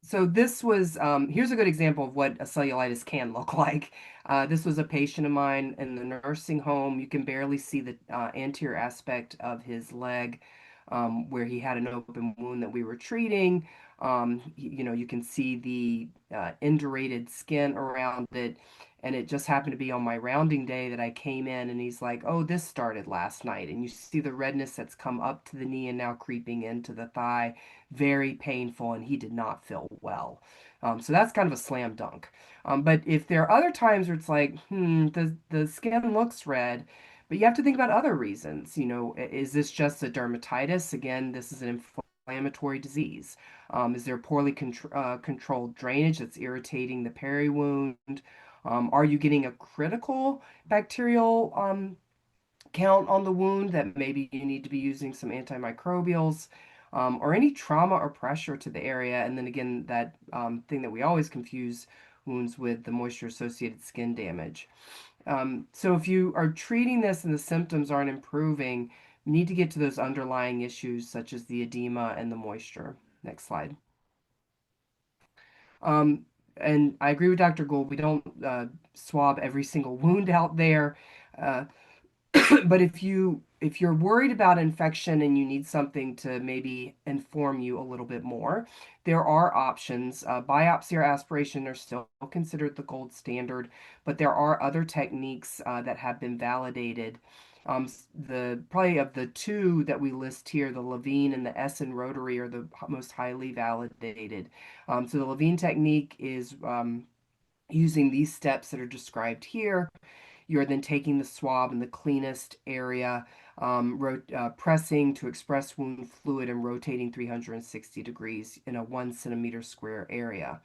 So this was, here's a good example of what a cellulitis can look like. This was a patient of mine in the nursing home. You can barely see the anterior aspect of his leg. where he had an open wound that we were treating. You can see the indurated skin around it. And it just happened to be on my rounding day that I came in, and he's like, "Oh, this started last night." And you see the redness that's come up to the knee and now creeping into the thigh. Very painful, and he did not feel well. So that's kind of a slam dunk. But if there are other times where it's like, the skin looks red, but you have to think about other reasons. Is this just a dermatitis? Again, this is an inflammatory disease. Is there poorly controlled drainage that's irritating the peri wound? Are you getting a critical bacterial count on the wound that maybe you need to be using some antimicrobials, or any trauma or pressure to the area? And then again, that thing that we always confuse wounds with, the moisture associated skin damage. So if you are treating this and the symptoms aren't improving, you need to get to those underlying issues such as the edema and the moisture. Next slide. Um, and I agree with Dr. Gould. We don't swab every single wound out there. Uh, but if you're worried about infection and you need something to maybe inform you a little bit more, there are options. Biopsy or aspiration are still considered the gold standard, but there are other techniques that have been validated. The probably of the two that we list here, the Levine and the Essen rotary are the most highly validated. So the Levine technique is using these steps that are described here. You're then taking the swab in the cleanest area, pressing to express wound fluid and rotating 360 degrees in a 1 centimeter square area.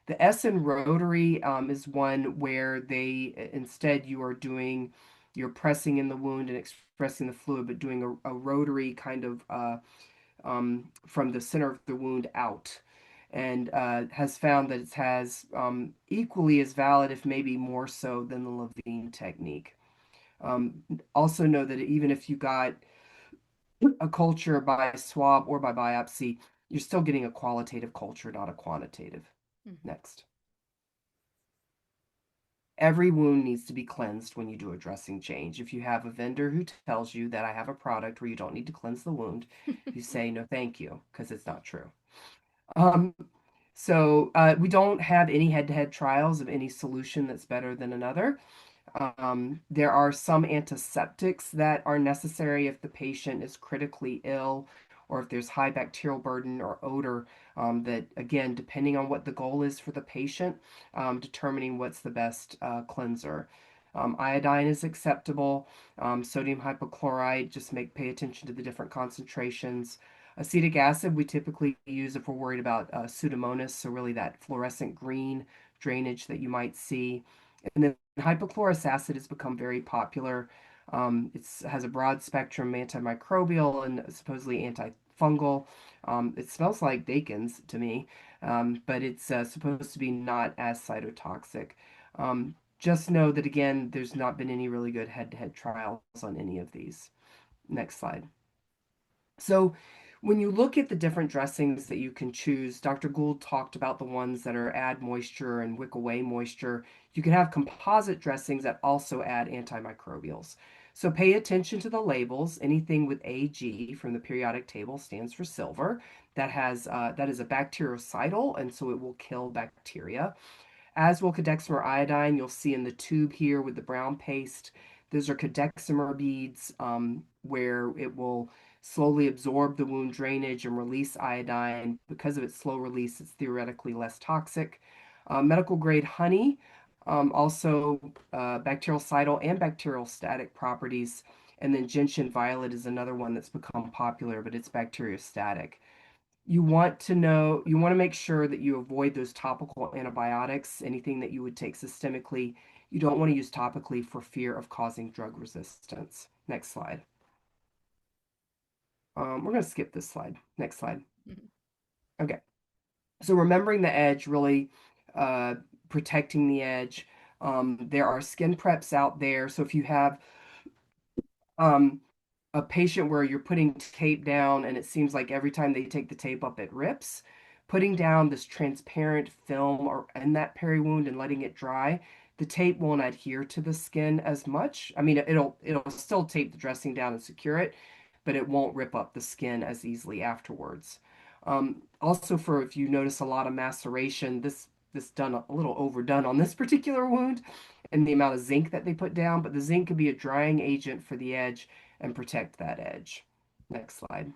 The Essen rotary is one where instead you're pressing in the wound and expressing the fluid, but doing a rotary kind of from the center of the wound out, and has found that it has equally as valid, if maybe more so, than the Levine technique. Also know that even if you got a culture by swab or by biopsy, you're still getting a qualitative culture, not a quantitative. Mm-hmm. Next. Every wound needs to be cleansed when you do a dressing change. If you have a vendor who tells you that I have a product where you don't need to cleanse the wound, you say no thank you, because it's not true. Um, so we don't have any head-to-head trials of any solution that's better than another. There are some antiseptics that are necessary if the patient is critically ill or if there's high bacterial burden or odor, that, again, depending on what the goal is for the patient, determining what's the best cleanser. Iodine is acceptable. Sodium hypochlorite, just pay attention to the different concentrations. Acetic acid, we typically use if we're worried about Pseudomonas, so really that fluorescent green drainage that you might see. And then hypochlorous acid has become very popular. It has a broad spectrum antimicrobial and supposedly antifungal. It smells like Dakin's to me, but it's supposed to be not as cytotoxic. Just know that, again, there's not been any really good head-to-head trials on any of these. Next slide. So when you look at the different dressings that you can choose, Dr. Gould talked about the ones that are add moisture and wick away moisture. You can have composite dressings that also add antimicrobials. So pay attention to the labels. Anything with AG from the periodic table stands for silver. That is a bactericidal, and so it will kill bacteria. As will cadexamer iodine, you'll see in the tube here with the brown paste. Those are cadexamer beads, where it will slowly absorb the wound drainage and release iodine. Because of its slow release, it's theoretically less toxic. Medical grade honey, also bactericidal and bacteriostatic properties. And then gentian violet is another one that's become popular, but it's bacteriostatic. You want to make sure that you avoid those topical antibiotics, anything that you would take systemically. You don't want to use topically for fear of causing drug resistance. Next slide. We're going to skip this slide. Next slide. Mm-hmm. Okay. So remembering the edge, really protecting the edge. There are skin preps out there. So if you have a patient where you're putting tape down and it seems like every time they take the tape up, it rips, putting down this transparent film or in that peri wound and letting it dry, the tape won't adhere to the skin as much. I mean, it'll still tape the dressing down and secure it, but it won't rip up the skin as easily afterwards. Also, for if you notice a lot of maceration, this done a little overdone on this particular wound and the amount of zinc that they put down, but the zinc could be a drying agent for the edge and protect that edge. Next slide.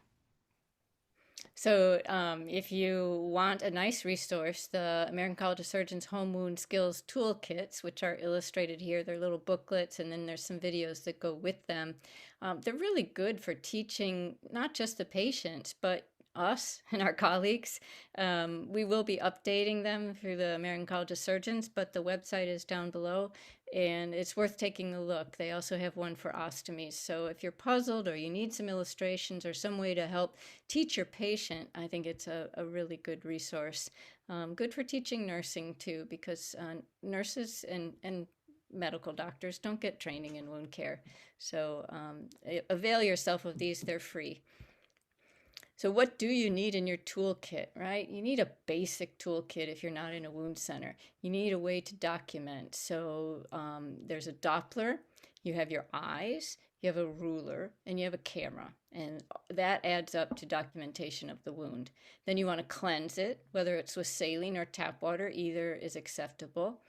So, if you want a nice resource, the American College of Surgeons Home Wound Skills Toolkits, which are illustrated here, they're little booklets, and then there's some videos that go with them. They're really good for teaching not just the patients, but us and our colleagues. We will be updating them through the American College of Surgeons, but the website is down below and it's worth taking a look. They also have one for ostomies. So if you're puzzled or you need some illustrations or some way to help teach your patient, I think it's a really good resource. Good for teaching nursing too, because nurses and medical doctors don't get training in wound care. So avail yourself of these, they're free. So what do you need in your toolkit, right? You need a basic toolkit if you're not in a wound center. You need a way to document. So there's a Doppler, you have your eyes, you have a ruler, and you have a camera. And that adds up to documentation of the wound. Then you want to cleanse it, whether it's with saline or tap water, either is acceptable.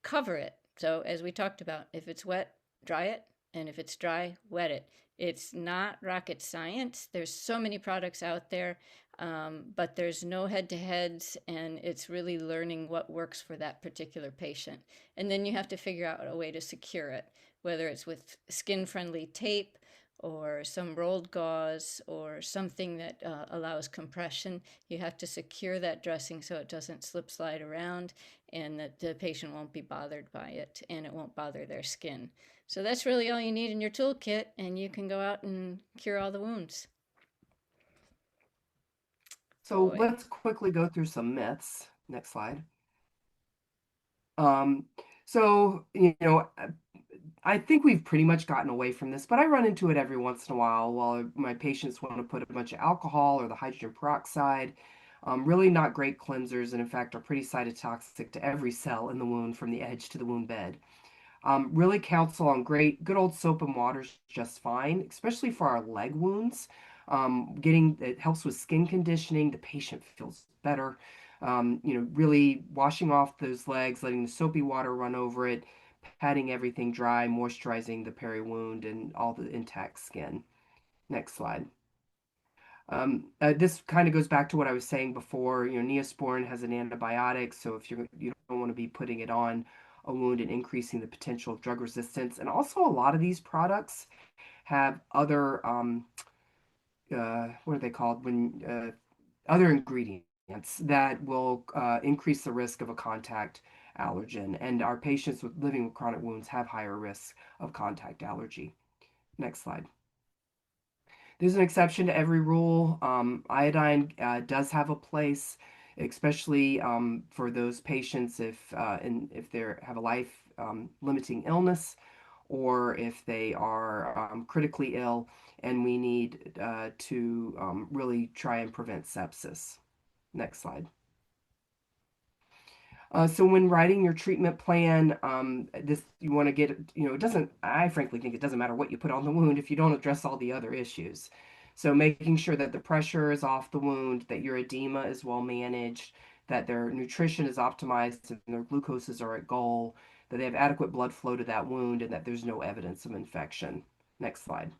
Cover it. So as we talked about, if it's wet, dry it. And if it's dry, wet it. It's not rocket science. There's so many products out there, but there's no head-to-heads, and it's really learning what works for that particular patient. And then you have to figure out a way to secure it, whether it's with skin-friendly tape or some rolled gauze or something that allows compression. You have to secure that dressing so it doesn't slip slide around and that the patient won't be bothered by it and it won't bother their skin. So that's really all you need in your toolkit, and you can go out and cure all the wounds. So Boy. let's quickly go through some myths. Next slide. Um, I think we've pretty much gotten away from this, but I run into it every once in a while my patients want to put a bunch of alcohol or the hydrogen peroxide. Really not great cleansers, and in fact are pretty cytotoxic to every cell in the wound from the edge to the wound bed. Really counsel on good old soap and water is just fine, especially for our leg wounds. It helps with skin conditioning. The patient feels better. Really washing off those legs, letting the soapy water run over it, patting everything dry, moisturizing the peri wound and all the intact skin. Next slide. This kind of goes back to what I was saying before. Neosporin has an antibiotic, so if you don't want to be putting it on a wound and increasing the potential of drug resistance. And also, a lot of these products have other what are they called when other ingredients that will increase the risk of a contact allergen. And our patients living with chronic wounds have higher risks of contact allergy. Next slide. There's an exception to every rule. Iodine does have a place, especially for those patients if they have a life limiting illness or if they are critically ill and we need to really try and prevent sepsis. Next slide. So when writing your treatment plan, this you want to get, it doesn't, I frankly think it doesn't matter what you put on the wound if you don't address all the other issues. So making sure that the pressure is off the wound, that your edema is well managed, that their nutrition is optimized and their glucoses are at goal, that they have adequate blood flow to that wound, and that there's no evidence of infection. Next slide.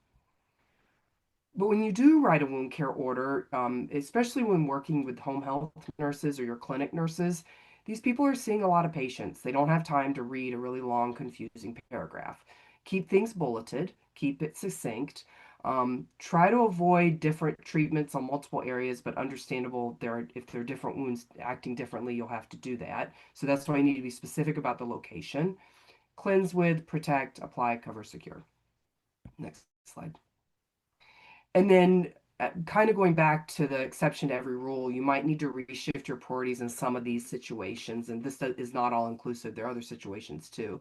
But when you do write a wound care order, especially when working with home health nurses or your clinic nurses, these people are seeing a lot of patients. They don't have time to read a really long, confusing paragraph. Keep things bulleted, keep it succinct. Try to avoid different treatments on multiple areas, but understandable if there are different wounds acting differently, you'll have to do that. So that's why you need to be specific about the location. Cleanse with, protect, apply, cover, secure. Next slide. And then kind of going back to the exception to every rule, you might need to reshift your priorities in some of these situations. And this is not all inclusive. There are other situations too.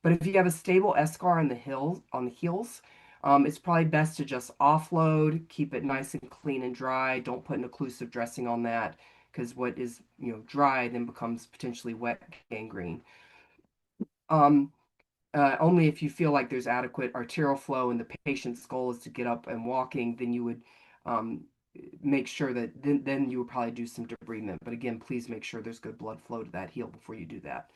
But if you have a stable eschar on the heels, it's probably best to just offload, keep it nice and clean and dry. Don't put an occlusive dressing on that because what is dry then becomes potentially wet gangrene. Um, only if you feel like there's adequate arterial flow and the patient's goal is to get up and walking, then you would um, make sure that then you would probably do some debridement. But again, please make sure there's good blood flow to that heel before you do that.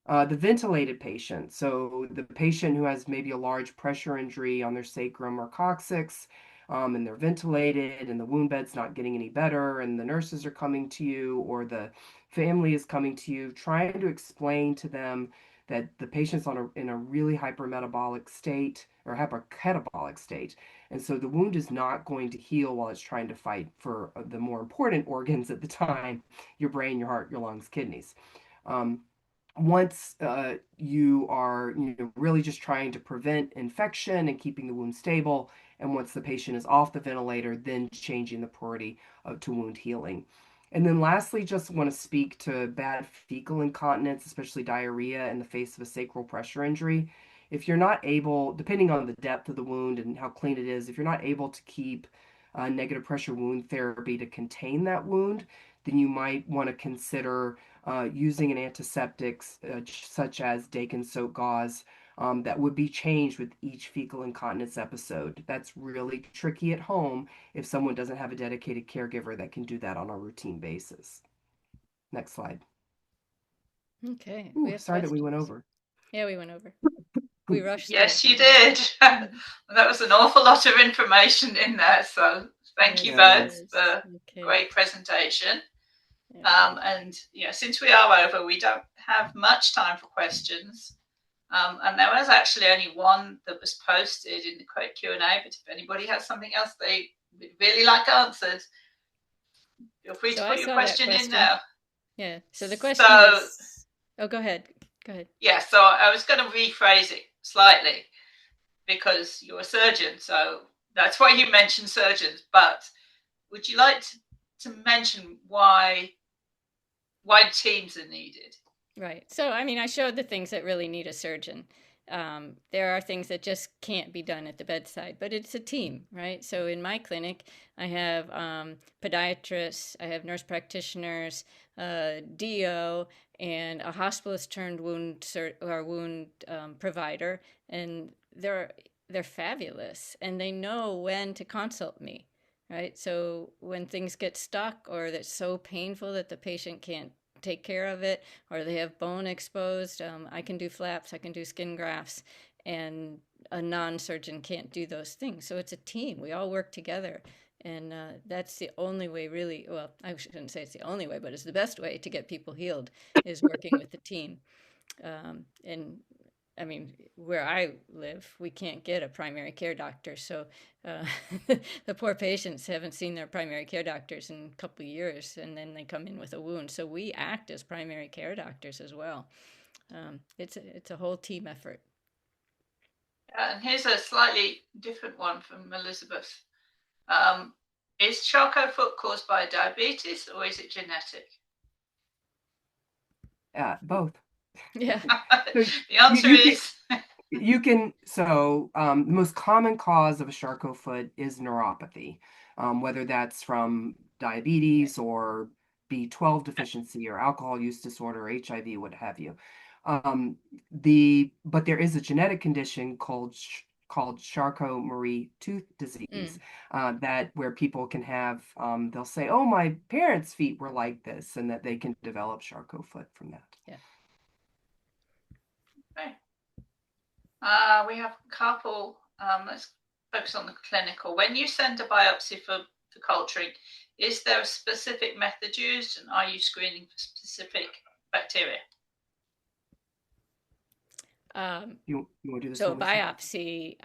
The ventilated patient, so the patient who has maybe a large pressure injury on their sacrum or coccyx, and they're ventilated, and the wound bed's not getting any better, and the nurses are coming to you, or the family is coming to you, trying to explain to them that the patient's in a really hypermetabolic state or hypercatabolic state, and so the wound is not going to heal while it's trying to fight for the more important organs at the time: your brain, your heart, your lungs, kidneys. Um, Once you are really just trying to prevent infection and keeping the wound stable, and once the patient is off the ventilator, then changing the priority to wound healing. And then lastly, just want to speak to bad fecal incontinence, especially diarrhea in the face of a sacral pressure injury. If you're not able, depending on the depth of the wound and how clean it is, if you're not able to keep negative pressure wound therapy to contain that wound, then you might want to consider using an antiseptic such as Dakin soap gauze that would be changed with each fecal incontinence episode. That's really tricky at home if someone doesn't have a dedicated caregiver that can do that on a routine basis. Next slide. Okay, we Ooh, have sorry that we went questions. over. Yeah, we went over. We rushed through Yes, it. you did. That was an awful lot of information in there. So thank Yes, you Yeah, it it both was. is. for a Okay. great presentation. Yeah. And since we are over, we don't have much time for questions. And there was actually only one that was posted in the Q&A, but if anybody has something else they would really like answered, feel free to So I put your saw that question in question. now. Yeah. So the question So, is, oh, go ahead. Go ahead. yeah, so I was going to rephrase it slightly because you're a surgeon, so that's why you mentioned surgeons. But would you like to mention why teams are needed? Right. So, I mean, I showed the things that really need a surgeon. There are things that just can't be done at the bedside, but it's a team, right? So, in my clinic, I have podiatrists, I have nurse practitioners, DO, and a hospitalist turned wound provider, and they're fabulous, and they know when to consult me, right? So when things get stuck or that's so painful that the patient can't take care of it, or they have bone exposed, I can do flaps, I can do skin grafts, and a non-surgeon can't do those things. So it's a team. We all work together. And that's the only way, really. Well, I shouldn't say it's the only way, but it's the best way to get people healed is working with the team. And I mean, where I live, we can't get a primary care doctor. So uh, the poor patients haven't seen their primary care doctors in a couple of years, and then they come in with a wound. So we act as primary care doctors as well. It's a whole team effort. And here's a slightly different one from Elizabeth. Um, is Charcot foot caused by diabetes or is it genetic? Both. Yeah. So The answer you can is the most common cause of a Charcot foot is neuropathy, whether that's from diabetes or B12 deficiency or alcohol use disorder or HIV, what have you. But there is a genetic condition called Charcot-Marie tooth disease Mm, that where people can have they'll say, "Oh, my parents' feet were like this," and that they can develop Charcot foot from that. yeah. okay. We have a couple. Let's focus on the clinical. When you send a biopsy for culturing, is there a specific method used, and are you screening for specific bacteria? You want to do this So one, Lisa? biopsy,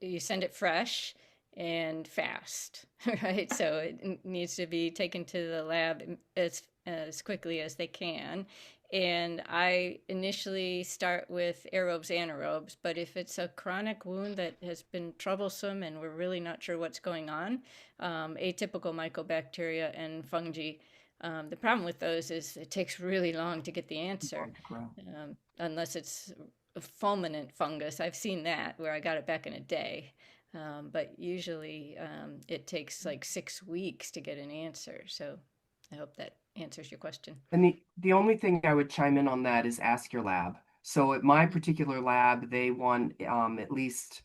you send it fresh and fast, right? So it needs to be taken to the lab as quickly as they can. And I initially start with aerobes, anaerobes, but if it's a chronic wound that has been troublesome and we're really not sure what's going on, atypical mycobacteria and fungi. The problem with those is it takes really long to get the answer, Long to grow. unless it's a fulminant fungus. I've seen that where I got it back in a day. But usually it takes like 6 weeks to get an answer. So I hope that answers your question. And the only thing I would chime in on that is ask your lab. So at my particular lab, they want at least,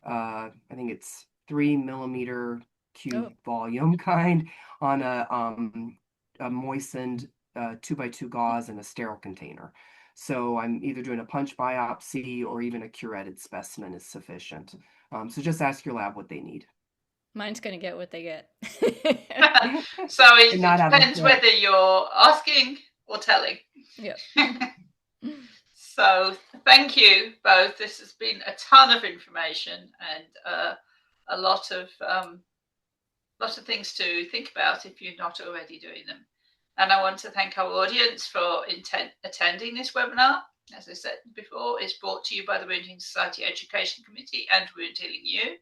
I think it's 3 millimeter cube volume kind on a moistened 2x2 gauze in a sterile container. So I'm either doing a punch biopsy or even a curetted specimen is sufficient. So just ask your lab what they need. Mine's going to get what they get. So it depends whether you're asking or telling. Yep. So thank you both. This has been a ton of information and a lot of things to think about if you're not already doing them. And I want to thank our audience for attending this webinar. As I said before, it's brought to you by the Wound Healing Society Education Committee and Wound Healing U.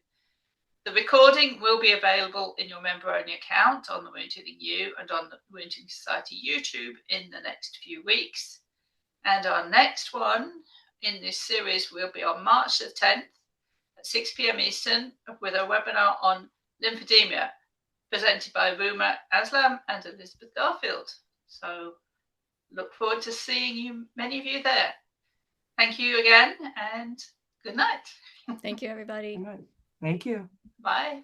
The recording will be available in your member-only account on the Wound Healing U and on the Wound Healing Society YouTube in the next few weeks. And our next one in this series will be on March the 10th at 6 p.m. Eastern with a webinar on lymphedema presented by Ruma Aslam and Elizabeth Garfield. So look forward to seeing many of you there. Thank you again and good night. Thank you, everybody. Good night. Thank you. Bye.